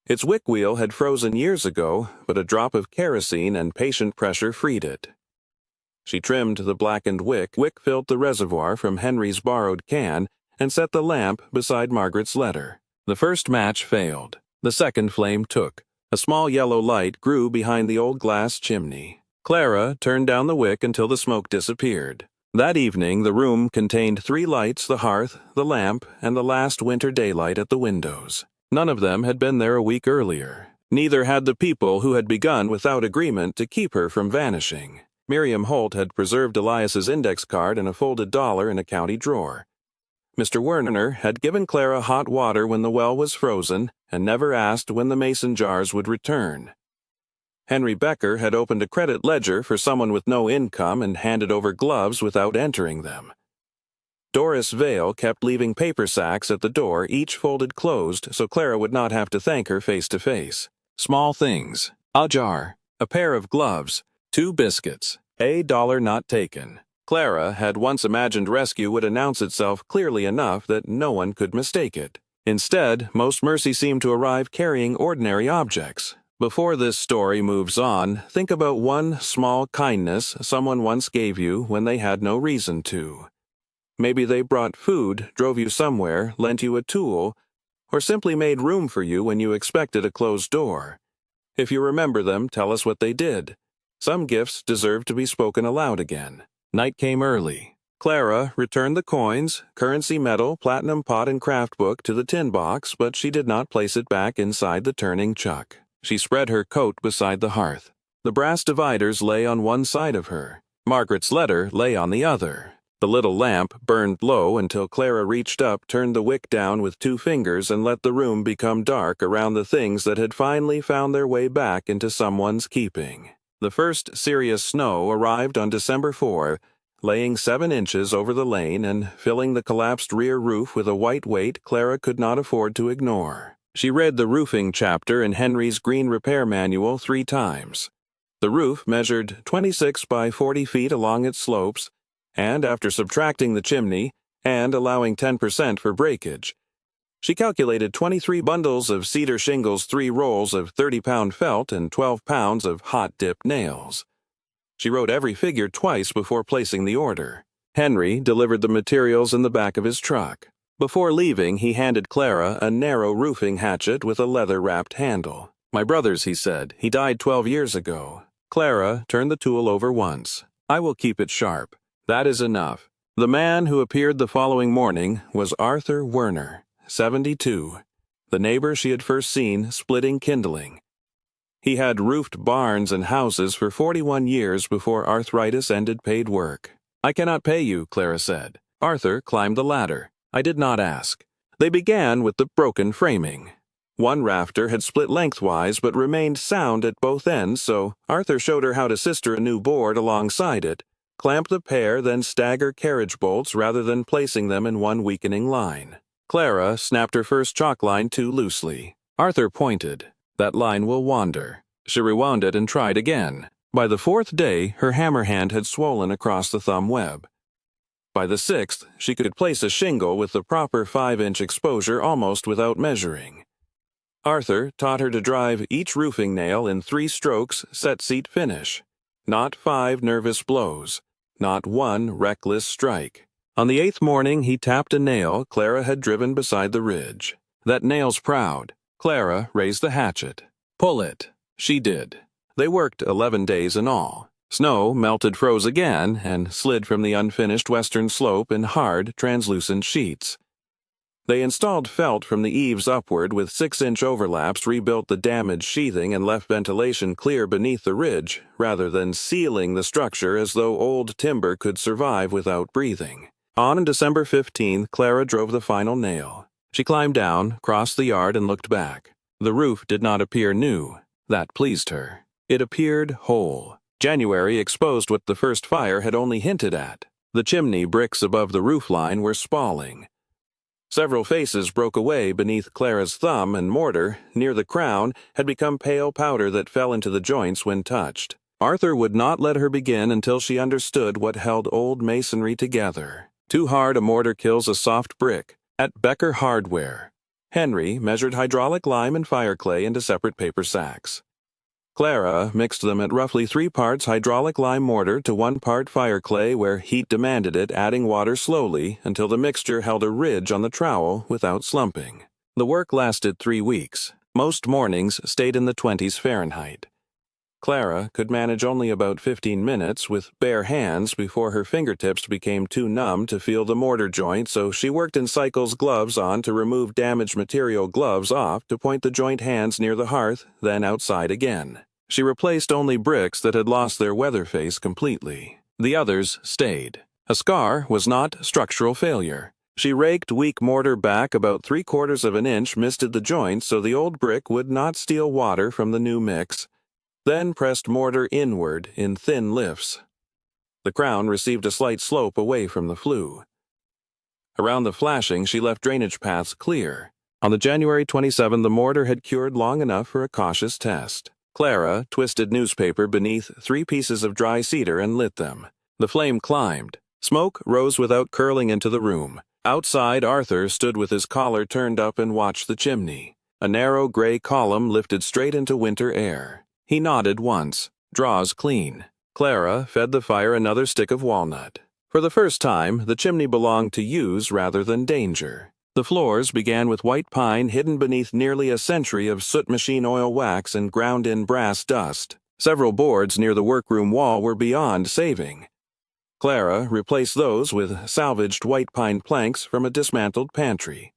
A: Its wick wheel had frozen years ago, but a drop of kerosene and patient pressure freed it. She trimmed the blackened wick filled the reservoir from Henry's borrowed can, and set the lamp beside Margaret's letter. The first match failed. The second flame took. A small yellow light grew behind the old glass chimney. Clara turned down the wick until the smoke disappeared. That evening, the room contained 3 lights: the hearth, the lamp, and the last winter daylight at the windows. None of them had been there a week earlier. Neither had the people who had begun without agreement to keep her from vanishing. Miriam Holt had preserved Elias's index card and a folded dollar in a county drawer. Mr. Werner had given Clara hot water when the well was frozen and never asked when the mason jars would return. Henry Becker had opened a credit ledger for someone with no income and handed over gloves without entering them. Doris Vale kept leaving paper sacks at the door, each folded closed, so Clara would not have to thank her face to face. Small things: a jar, a pair of gloves, 2 biscuits, a dollar not taken. Clara had once imagined rescue would announce itself clearly enough that no one could mistake it. Instead, most mercy seemed to arrive carrying ordinary objects. Before this story moves on, think about one small kindness someone once gave you when they had no reason to. Maybe they brought food, drove you somewhere, lent you a tool, or simply made room for you when you expected a closed door. If you remember them, tell us what they did. Some gifts deserve to be spoken aloud again. Night came early. Clara returned the coins, currency medal, platinum pot, and craft book to the tin box, but she did not place it back inside the turning chuck. She spread her coat beside the hearth. The brass dividers lay on one side of her. Margaret's letter lay on the other. The little lamp burned low until Clara reached up, turned the wick down with 2 fingers, and let the room become dark around the things that had finally found their way back into someone's keeping. The first serious snow arrived on December 4, laying 7 inches over the lane and filling the collapsed rear roof with a white weight Clara could not afford to ignore. She read the roofing chapter in Henry's green repair manual 3 times. The roof measured 26 by 40 feet along its slopes and after subtracting the chimney and allowing 10% for breakage, she calculated 23 bundles of cedar shingles, 3 rolls of 30-pound felt, and 12 pounds of hot-dipped nails. She wrote every figure twice before placing the order. Henry delivered the materials in the back of his truck. Before leaving, he handed Clara a narrow roofing hatchet with a leather-wrapped handle. "My brother's," he said. "He died 12 years ago." Clara turned the tool over once. "I will keep it sharp." "That is enough." The man who appeared the following morning was Arthur Werner, 72, the neighbor she had first seen splitting kindling. He had roofed barns and houses for 41 years before arthritis ended paid work. "I cannot pay you," Clara said. Arthur climbed the ladder. "I did not ask." They began with the broken framing. One rafter had split lengthwise but remained sound at both ends, so Arthur showed her how to sister a new board alongside it, clamp the pair, then stagger carriage bolts rather than placing them in one weakening line. Clara snapped her first chalk line too loosely. Arthur pointed. "That line will wander." She rewound it and tried again. By the 4th day, her hammer hand had swollen across the thumb web. By the 6th, she could place a shingle with the proper 5-inch exposure almost without measuring. Arthur taught her to drive each roofing nail in 3 strokes, set seat finish. Not 5 nervous blows. Not 1 reckless strike. On the 8th morning, he tapped a nail Clara had driven beside the ridge. "That nail's proud." Clara raised the hatchet. "Pull it." She did. They worked 11 days in all. Snow melted, froze again, and slid from the unfinished western slope in hard, translucent sheets. They installed felt from the eaves upward with 6-inch overlaps, rebuilt the damaged sheathing, and left ventilation clear beneath the ridge, rather than sealing the structure as though old timber could survive without breathing. On December 15, Clara drove the final nail. She climbed down, crossed the yard, and looked back. The roof did not appear new. That pleased her. It appeared whole. January exposed what the first fire had only hinted at. The chimney bricks above the roofline were spalling. Several faces broke away beneath Clara's thumb, and mortar, near the crown, had become pale powder that fell into the joints when touched. Arthur would not let her begin until she understood what held old masonry together. Too hard a mortar kills a soft brick. At Becker Hardware. Henry measured hydraulic lime and fireclay into separate paper sacks. Clara mixed them at roughly 3 parts hydraulic lime mortar to 1 part fireclay where heat demanded it, adding water slowly until the mixture held a ridge on the trowel without slumping. The work lasted 3 weeks. Most mornings stayed in the 20s Fahrenheit. Clara could manage only about 15 minutes with bare hands before her fingertips became too numb to feel the mortar joint, so she worked in cycles, gloves on to remove damaged material, gloves off to point the joint hands near the hearth, then outside again. She replaced only bricks that had lost their weather face completely. The others stayed. A scar was not structural failure. She raked weak mortar back about 3/4 of an inch, misted the joints so the old brick would not steal water from the new mix, then pressed mortar inward in thin lifts. The crown received a slight slope away from the flue. Around the flashing, she left drainage paths clear. On the January 27, the mortar had cured long enough for a cautious test. Clara twisted newspaper beneath 3 pieces of dry cedar and lit them. The flame climbed. Smoke rose without curling into the room. Outside, Arthur stood with his collar turned up and watched the chimney. A narrow gray column lifted straight into winter air. He nodded once. "Draws clean." Clara fed the fire another stick of walnut. For the first time, the chimney belonged to use rather than danger. The floors began with white pine hidden beneath nearly a century of soot machine oil wax and ground-in brass dust. Several boards near the workroom wall were beyond saving. Clara replaced those with salvaged white pine planks from a dismantled pantry.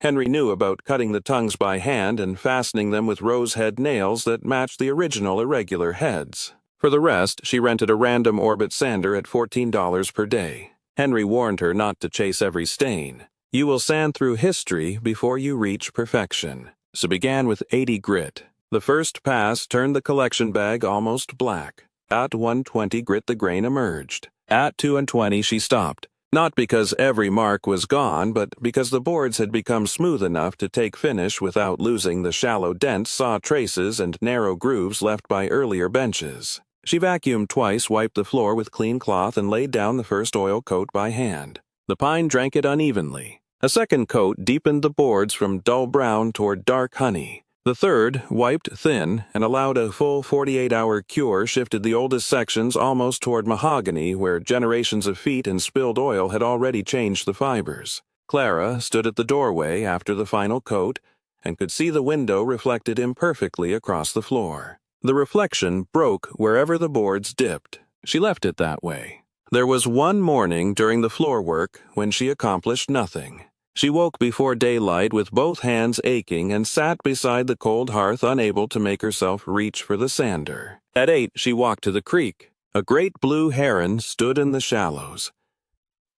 A: Henry knew about cutting the tongues by hand and fastening them with rose-head nails that matched the original irregular heads. For the rest, she rented a random orbit sander at $14 per day. Henry warned her not to chase every stain. "You will sand through history before you reach perfection." So began with 80 grit. The first pass turned the collection bag almost black. At 120 grit the grain emerged. At 220 she stopped. Not because every mark was gone, but because the boards had become smooth enough to take finish without losing the shallow dents, saw traces, and narrow grooves left by earlier benches. She vacuumed twice, wiped the floor with clean cloth, and laid down the first oil coat by hand. The pine drank it unevenly. A second coat deepened the boards from dull brown toward dark honey. The third, wiped thin and allowed a full 48-hour cure, shifted the oldest sections almost toward mahogany, where generations of feet and spilled oil had already changed the fibers. Clara stood at the doorway after the final coat and could see the window reflected imperfectly across the floor. The reflection broke wherever the boards dipped. She left it that way. There was one morning during the floor work when she accomplished nothing. She woke before daylight with both hands aching and sat beside the cold hearth, unable to make herself reach for the sander. At 8, she walked to the creek. A great blue heron stood in the shallows.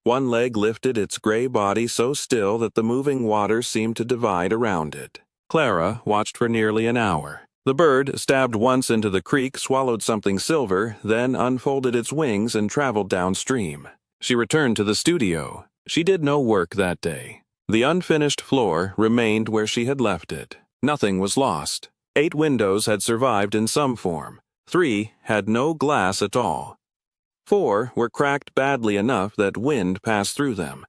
A: One leg lifted its gray body so still that the moving water seemed to divide around it. Clara watched for nearly an hour. The bird stabbed once into the creek, swallowed something silver, then unfolded its wings and traveled downstream. She returned to the studio. She did no work that day. The unfinished floor remained where she had left it. Nothing was lost. 8 windows had survived in some form. 3 had no glass at all. 4 were cracked badly enough that wind passed through them.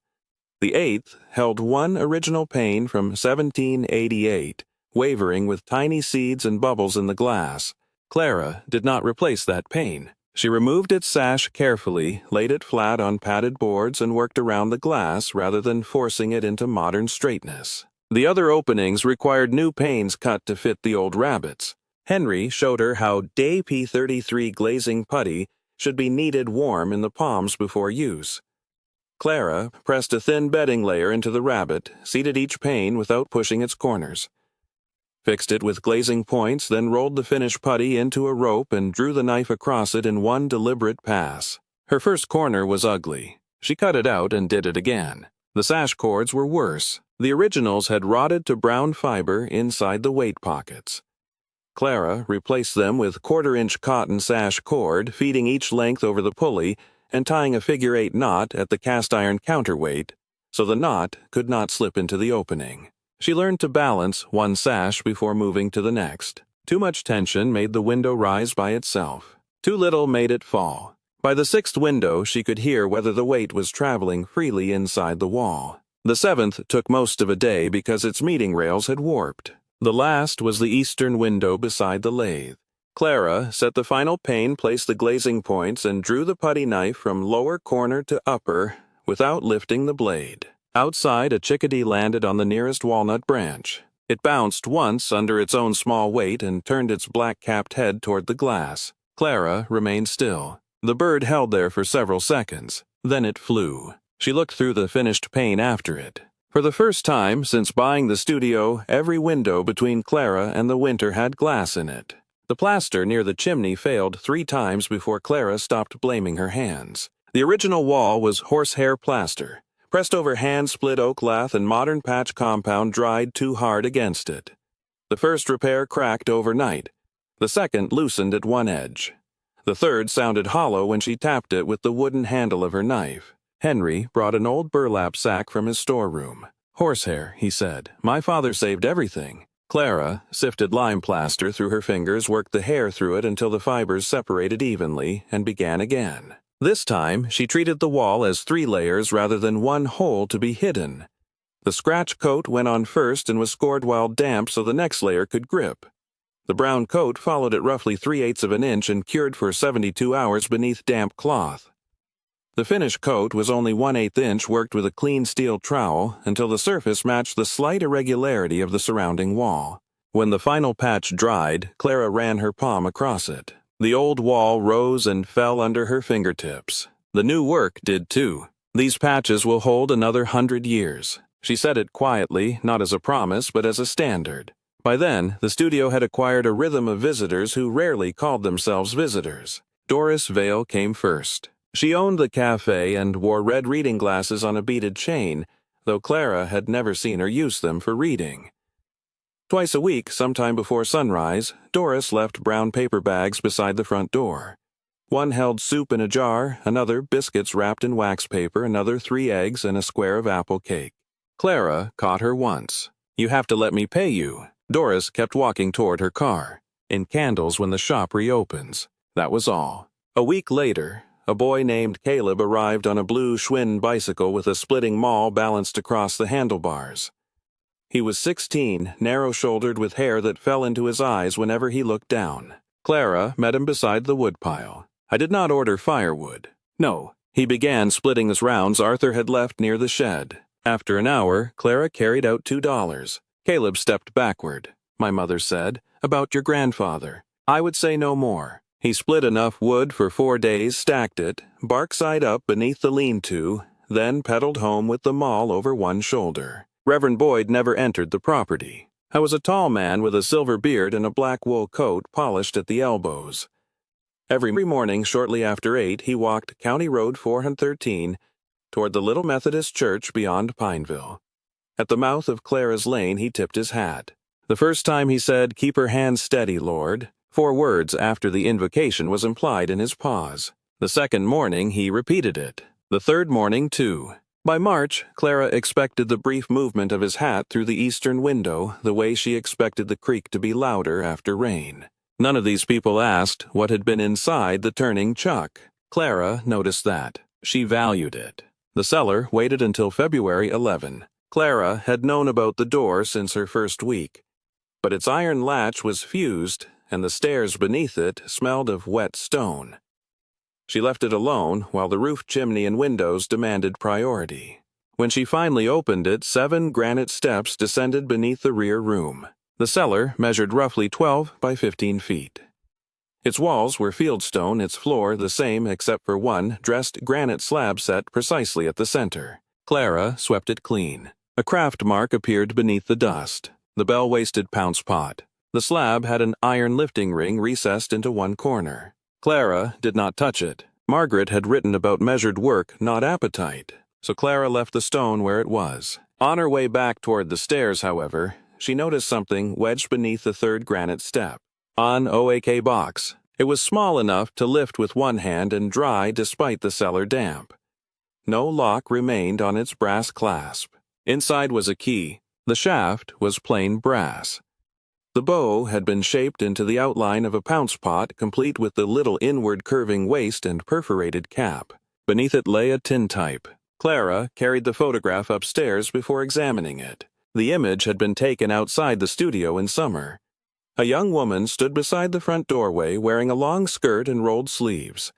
A: The 8th held one original pane from 1788, wavering with tiny seeds and bubbles in the glass. Clara did not replace that pane. She removed its sash carefully, laid it flat on padded boards, and worked around the glass rather than forcing it into modern straightness. The other openings required new panes cut to fit the old rabbets. Henry showed her how Day P33 glazing putty should be kneaded warm in the palms before use. Clara pressed a thin bedding layer into the rabbet, seated each pane without pushing its corners. Fixed it with glazing points, then rolled the finished putty into a rope and drew the knife across it in one deliberate pass. Her first corner was ugly. She cut it out and did it again. The sash cords were worse. The originals had rotted to brown fiber inside the weight pockets. Clara replaced them with 1/4-inch cotton sash cord, feeding each length over the pulley and tying a figure-8 knot at the cast-iron counterweight so the knot could not slip into the opening. She learned to balance one sash before moving to the next. Too much tension made the window rise by itself. Too little made it fall. By the 6th window, she could hear whether the weight was traveling freely inside the wall. The 7th took most of a day because its meeting rails had warped. The last was the eastern window beside the lathe. Clara set the final pane, placed the glazing points, and drew the putty knife from lower corner to upper without lifting the blade. Outside, a chickadee landed on the nearest walnut branch. It bounced once under its own small weight and turned its black-capped head toward the glass. Clara remained still. The bird held there for several seconds. Then it flew. She looked through the finished pane after it. For the first time since buying the studio, every window between Clara and the winter had glass in it. The plaster near the chimney failed 3 times before Clara stopped blaming her hands. The original wall was horsehair plaster. Pressed over hand-split oak lath and modern patch compound dried too hard against it. The first repair cracked overnight. The second loosened at one edge. The third sounded hollow when she tapped it with the wooden handle of her knife. Henry brought an old burlap sack from his storeroom. "Horsehair," he said. "My father saved everything." Clara sifted lime plaster through her fingers, worked the hair through it until the fibers separated evenly, and began again. This time, she treated the wall as 3 layers rather than one hole to be hidden. The scratch coat went on first and was scored while damp so the next layer could grip. The brown coat followed at roughly 3/8 of an inch and cured for 72 hours beneath damp cloth. The finished coat was only 1/8 inch, worked with a clean steel trowel until the surface matched the slight irregularity of the surrounding wall. When the final patch dried, Clara ran her palm across it. The old wall rose and fell under her fingertips. The new work did too. "These patches will hold another 100 years." She said it quietly, not as a promise, but as a standard. By then, the studio had acquired a rhythm of visitors who rarely called themselves visitors. Doris Vale came first. She owned the cafe and wore red reading glasses on a beaded chain, though Clara had never seen her use them for reading. Twice a week, sometime before sunrise, Doris left brown paper bags beside the front door. One held soup in a jar, another biscuits wrapped in wax paper, another 3 eggs and a square of apple cake. Clara caught her once. "You have to let me pay you." Doris kept walking toward her car. "In candles when the shop reopens." That was all. A week later, a boy named Caleb arrived on a blue Schwinn bicycle with a splitting maul balanced across the handlebars. He was 16, narrow-shouldered with hair that fell into his eyes whenever he looked down. Clara met him beside the woodpile. I did not order firewood. No. He began splitting the rounds Arthur had left near the shed. After an hour, Clara carried out $2. Caleb stepped backward. My mother said, "About your grandfather." I would say no more. He split enough wood for 4 days, stacked it, bark side up beneath the lean-to, then pedaled home with the maul over one shoulder. Reverend Boyd never entered the property. I was a tall man with a silver beard and a black wool coat polished at the elbows. Every morning shortly after 8, he walked County Road 413 toward the little Methodist church beyond Pineville. At the mouth of Clara's Lane, he tipped his hat. The first time he said, "Keep her hands steady, Lord." 4 words after the invocation was implied in his pause. The second morning, he repeated it. The third morning, too. By March, Clara expected the brief movement of his hat through the eastern window the way she expected the creak to be louder after rain. None of these people asked what had been inside the turning chuck. Clara noticed that. She valued it. The seller waited until February 11. Clara had known about the door since her first week, but its iron latch was fused, and the stairs beneath it smelled of wet stone. She left it alone while the roof chimney and windows demanded priority. When she finally opened it, 7 granite steps descended beneath the rear room. The cellar measured roughly 12 by 15 feet. Its walls were fieldstone, its floor the same except for one dressed granite slab set precisely at the center. Clara swept it clean. A craft mark appeared beneath the dust. The bell-waisted Pounce-Pot. The slab had an iron lifting ring recessed into one corner. Clara did not touch it. Margaret had written about measured work, not appetite, so Clara left the stone where it was. On her way back toward the stairs, however, she noticed something wedged beneath the 3rd granite step. An OAK box. It was small enough to lift with one hand and dry despite the cellar damp. No lock remained on its brass clasp. Inside was a key. The shaft was plain brass. The bow had been shaped into the outline of a Pounce-Pot, complete with the little inward curving waist and perforated cap. Beneath it lay a tintype. Clara carried the photograph upstairs before examining it. The image had been taken outside the studio in summer. A young woman stood beside the front doorway wearing a long skirt and rolled sleeves.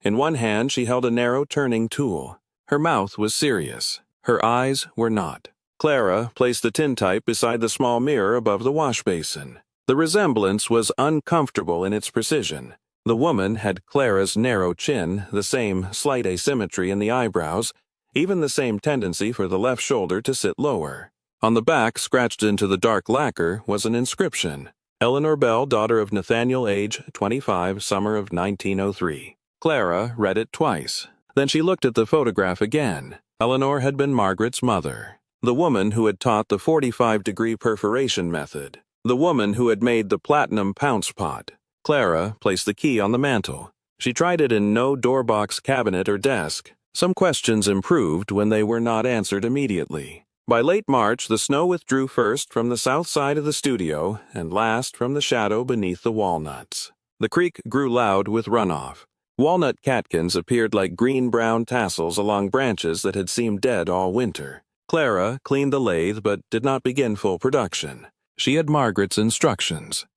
A: In one hand she held a narrow turning tool. Her mouth was serious. Her eyes were not. Clara placed the tintype beside the small mirror above the wash basin. The resemblance was uncomfortable in its precision. The woman had Clara's narrow chin, the same slight asymmetry in the eyebrows, even the same tendency for the left shoulder to sit lower. On the back, scratched into the dark lacquer, was an inscription. Eleanor Bell, daughter of Nathaniel, age 25, summer of 1903. Clara read it twice. Then she looked at the photograph again. Eleanor had been Margaret's mother. The woman who had taught the 45-degree perforation method. The woman who had made the platinum Pounce-Pot. Clara placed the key on the mantel. She tried it in no door-box cabinet or desk. Some questions improved when they were not answered immediately. By late March, the snow withdrew first from the south side of the studio and last from the shadow beneath the walnuts. The creek grew loud with runoff. Walnut catkins appeared like green-brown tassels along branches that had seemed dead all winter. Clara cleaned the lathe but did not begin full production. She had Margaret's instructions.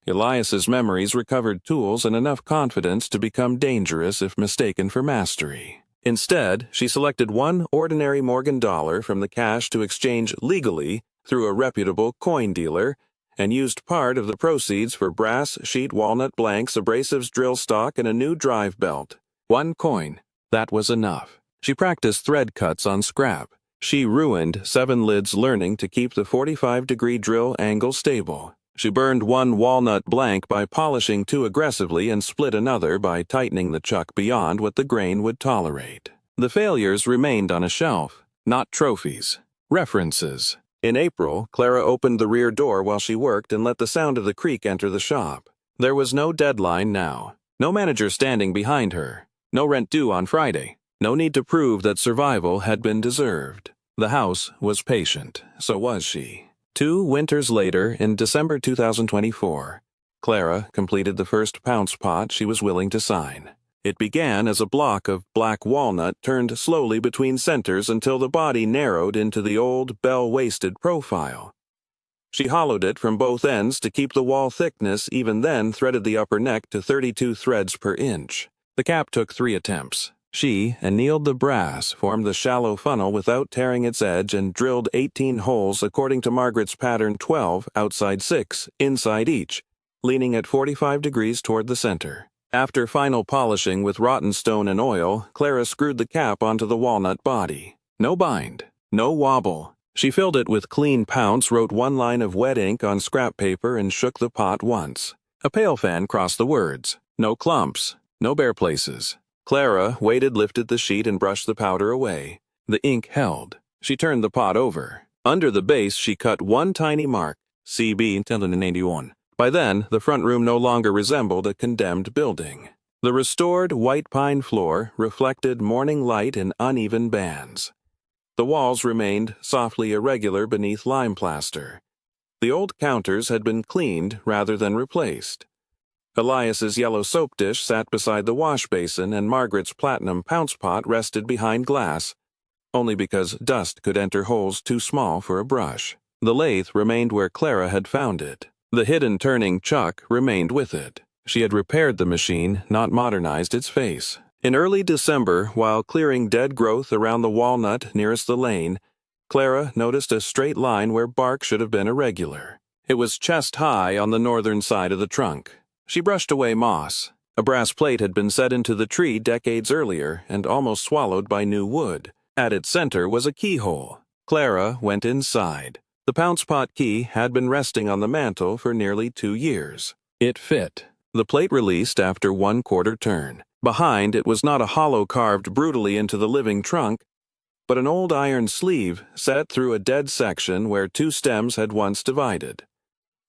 A: Elias's memories recovered tools and enough confidence to become dangerous if mistaken for mastery. Instead, she selected one ordinary Morgan dollar from the cash to exchange legally through a reputable coin dealer and used part of the proceeds for brass sheet walnut blanks, abrasives, drill stock, and a new drive belt. 1 coin. That was enough. She practiced thread cuts on scrap. She ruined 7 lids learning to keep the 45-degree drill angle stable. She burned 1 walnut blank by polishing too aggressively and split another by tightening the chuck beyond what the grain would tolerate. The failures remained on a shelf, not trophies. References. In April, Clara opened the rear door while she worked and let the sound of the creak enter the shop. There was no deadline now. No manager standing behind her. No rent due on Friday. No need to prove that survival had been deserved. The house was patient. So was she. 2 winters later, in December 2024, Clara completed the first Pounce-Pot she was willing to sign. It began as a block of black walnut turned slowly between centers until the body narrowed into the old bell-waisted profile. She hollowed it from both ends to keep the wall thickness, even then threaded the upper neck to 32 threads per inch. The cap took 3 attempts. She annealed the brass, formed the shallow funnel without tearing its edge, and drilled 18 holes according to Margaret's pattern, 12 outside 6, inside each, leaning at 45 degrees toward the center. After final polishing with rotten stone and oil, Clara screwed the cap onto the walnut body. No bind, no wobble. She filled it with clean pounce, wrote 1 line of wet ink on scrap paper, and shook the pot once. A pail fan crossed the words. No clumps, no bare places. Clara waited, lifted the sheet, and brushed the powder away. The ink held. She turned the pot over. Under the base, she cut 1 tiny mark, CB 1081. By then, the front room no longer resembled a condemned building. The restored white pine floor reflected morning light in uneven bands. The walls remained softly irregular beneath lime plaster. The old counters had been cleaned rather than replaced. Elias's yellow soap dish sat beside the wash basin, and Margaret's platinum Pounce-Pot rested behind glass, only because dust could enter holes too small for a brush. The lathe remained where Clara had found it. The hidden turning chuck remained with it. She had repaired the machine, not modernized its face. In early December, while clearing dead growth around the walnut nearest the lane, Clara noticed a straight line where bark should have been irregular. It was chest high on the northern side of the trunk. She brushed away moss. A brass plate had been set into the tree decades earlier and almost swallowed by new wood. At its center was a keyhole. Clara went inside. The Pounce-Pot key had been resting on the mantel for nearly 2 years. It fit. The plate released after 1/4 turn. Behind, it was not a hollow carved brutally into the living trunk, but an old iron sleeve set through a dead section where 2 stems had once divided.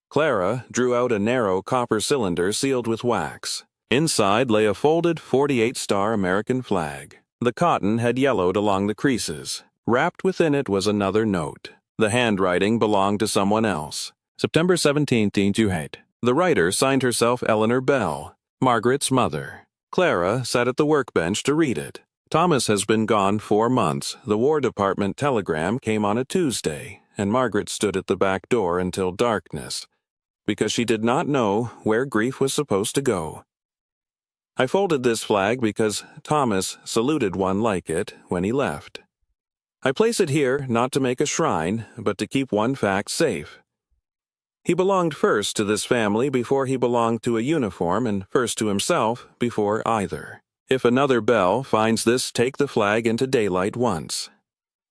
A: Clara drew out a narrow copper cylinder sealed with wax. Inside lay a folded 48-star American flag. The cotton had yellowed along the creases. Wrapped within it was another note. The handwriting belonged to someone else. September 17, 1928. The writer signed herself Eleanor Bell, Margaret's mother. Clara sat at the workbench to read it. Thomas has been gone 4 months. The War Department telegram came on a Tuesday, and Margaret stood at the back door until darkness, because she did not know where grief was supposed to go. I folded this flag because Thomas saluted one like it when he left. I place it here not to make a shrine, but to keep one fact safe. He belonged first to this family before he belonged to a uniform, and first to himself before either. If another Bell finds this, take the flag into daylight once.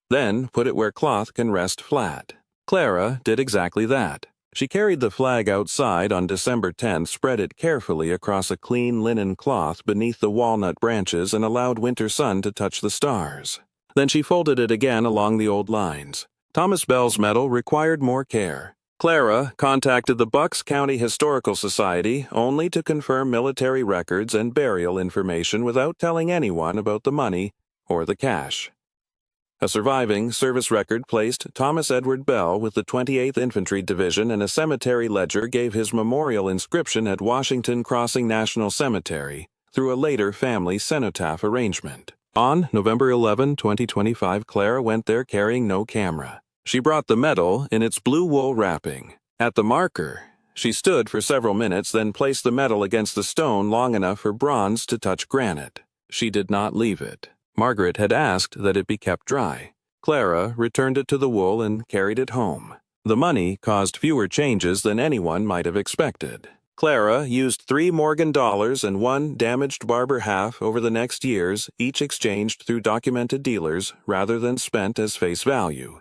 A: Then put it where cloth can rest flat. Clara did exactly that. She carried the flag outside on December 10th, spread it carefully across a clean linen cloth beneath the walnut branches, and allowed winter sun to touch the stars. Then she folded it again along the old lines. Thomas Bell's medal required more care. Clara contacted the Bucks County Historical Society only to confirm military records and burial information without telling anyone about the money or the cash. A surviving service record placed Thomas Edward Bell with the 28th Infantry Division, and a cemetery ledger gave his memorial inscription at Washington Crossing National Cemetery through a later family cenotaph arrangement. On November 11, 2025, Clara went there carrying no camera. She brought the medal in its blue wool wrapping. At the marker, she stood for several minutes, then placed the medal against the stone long enough for bronze to touch granite. She did not leave it. Margaret had asked that it be kept dry. Clara returned it to the wool and carried it home. The money caused fewer changes than anyone might have expected. Clara used 3 Morgan dollars and 1 damaged Barber half over the next years, each exchanged through documented dealers rather than spent as face value.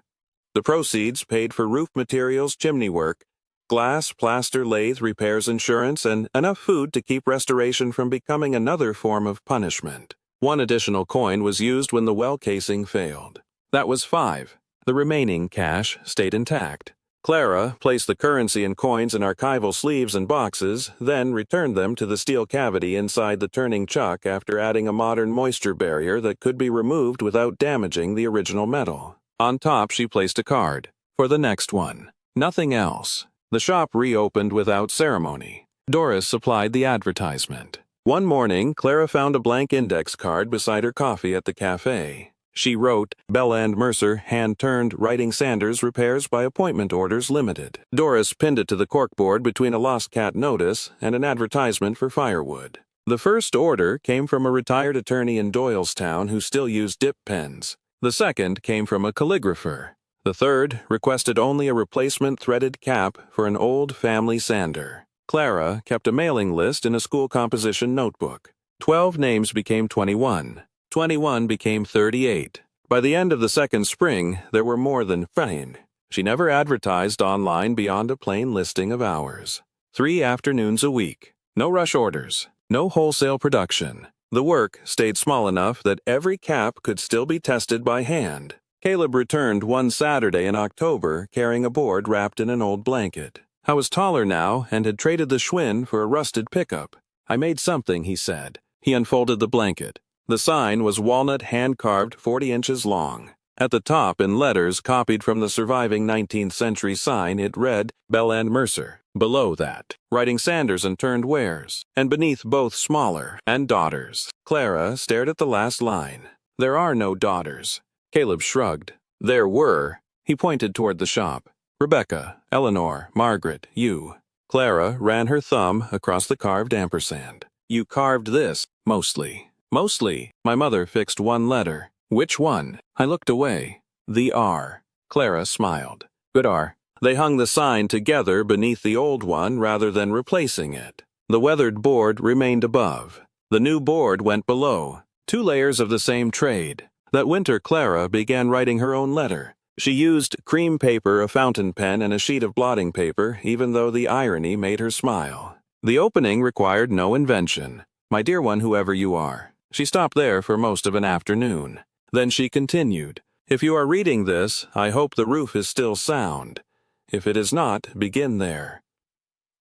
A: The proceeds paid for roof materials, chimney work, glass, plaster, lathe, repairs, insurance, and enough food to keep restoration from becoming another form of punishment. 1 additional coin was used when the well casing failed. That was 5. The remaining cash stayed intact. Clara placed the currency and coins in archival sleeves and boxes, then returned them to the steel cavity inside the turning chuck after adding a modern moisture barrier that could be removed without damaging the original metal. On top, she placed a card. For the next one. Nothing else. The shop reopened without ceremony. Doris supplied the advertisement. One morning, Clara found a blank index card beside her coffee at the cafe. She wrote, Bell and Mercer, hand-turned, writing Sanders repairs by appointment orders limited. Doris pinned it to the corkboard between a lost cat notice and an advertisement for firewood. The first order came from a retired attorney in Doylestown who still used dip pens. The second came from a calligrapher. The third requested only a replacement threaded cap for an old family sander. Clara kept a mailing list in a school composition notebook. 12 names became 21. 21 became 38. By the end of the second spring, there were more than 15. She never advertised online beyond a plain listing of hours. 3 afternoons a week. No rush orders. No wholesale production. The work stayed small enough that every cap could still be tested by hand. Caleb returned one Saturday in October carrying a board wrapped in an old blanket. I was taller now and had traded the Schwinn for a rusted pickup. I made something, he said. He unfolded the blanket. The sign was walnut hand-carved 40 inches long. At the top, in letters copied from the surviving 19th century sign, it read, Bell and Mercer. Below that, writing Sanders and turned wares. And beneath both smaller, and daughters. Clara stared at the last line. There are no daughters. Caleb shrugged. There were. He pointed toward the shop. Rebecca, Eleanor, Margaret, you. Clara ran her thumb across the carved ampersand. You carved this, mostly. Mostly. My mother fixed one letter. Which one? I looked away. The R. Clara smiled. Good R. They hung the sign together beneath the old one rather than replacing it. The weathered board remained above. The new board went below. 2 layers of the same trade. That winter Clara began writing her own letter. She used cream paper, a fountain pen, and a sheet of blotting paper, even though the irony made her smile. The opening required no invention. My dear one, whoever you are. She stopped there for most of an afternoon. Then she continued. If you are reading this, I hope the roof is still sound. If it is not, begin there.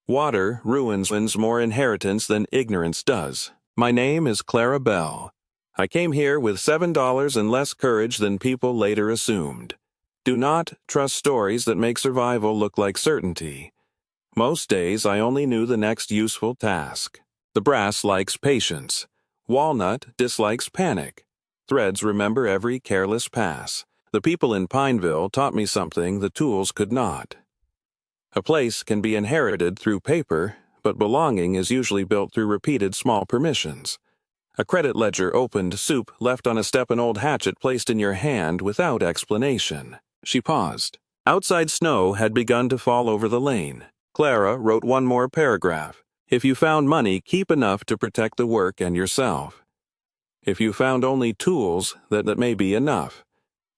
A: Water ruins more inheritance than ignorance does. My name is Clara Bell. I came here with $7 and less courage than people later assumed. Do not trust stories that make survival look like certainty. Most days I only knew the next useful task. The brass likes patience. Walnut dislikes panic. Threads remember every careless pass. The people in Pineville taught me something the tools could not. A place can be inherited through paper, but belonging is usually built through repeated small permissions. A credit ledger opened, soup left on a step, an old hatchet placed in your hand without explanation. She paused. Outside snow had begun to fall over the lane. Clara wrote one more paragraph. If you found money, keep enough to protect the work and yourself. If you found only tools, that may be enough.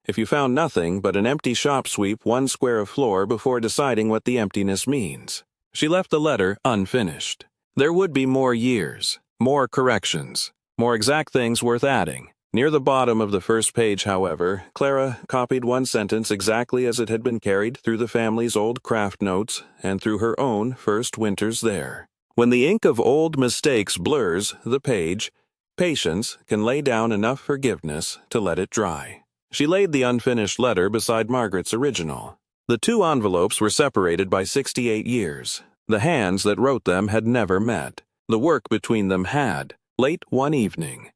A: If you found nothing but an empty shop, sweep 1 square of floor before deciding what the emptiness means. She left the letter unfinished. There would be more years, more corrections, more exact things worth adding. Near the bottom of the first page, however, Clara copied one sentence exactly as it had been carried through the family's old craft notes and through her own first winters there. When the ink of old mistakes blurs the page, patience can lay down enough forgiveness to let it dry. She laid the unfinished letter beside Margaret's original. The 2 envelopes were separated by 68 years. The hands that wrote them had never met. The work between them had. Late one evening,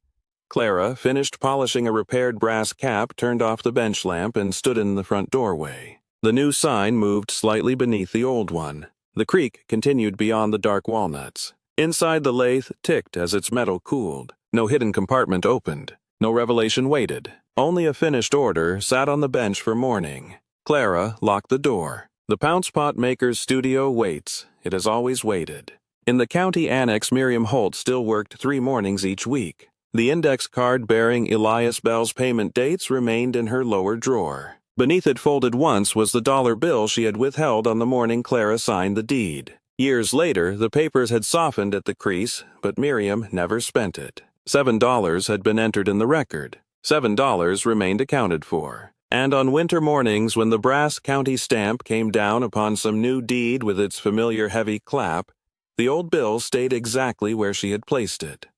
A: Clara finished polishing a repaired brass cap, turned off the bench lamp, and stood in the front doorway. The new sign moved slightly beneath the old one. The creak continued beyond the dark walnuts. Inside, the lathe ticked as its metal cooled. No hidden compartment opened. No revelation waited. Only a finished order sat on the bench for morning. Clara locked the door. The Pounce-Pot maker's studio waits. It has always waited. In the county annex, Miriam Holt still worked 3 mornings each week. The index card bearing Elias Bell's payment dates remained in her lower drawer. Beneath it, folded once, was the dollar bill she had withheld on the morning Clara signed the deed. Years later, the papers had softened at the crease, but Miriam never spent it. $7 had been entered in the record. $7 remained accounted for. And on winter mornings, when the brass county stamp came down upon some new deed with its familiar heavy clap, the old bill stayed exactly where she had placed it.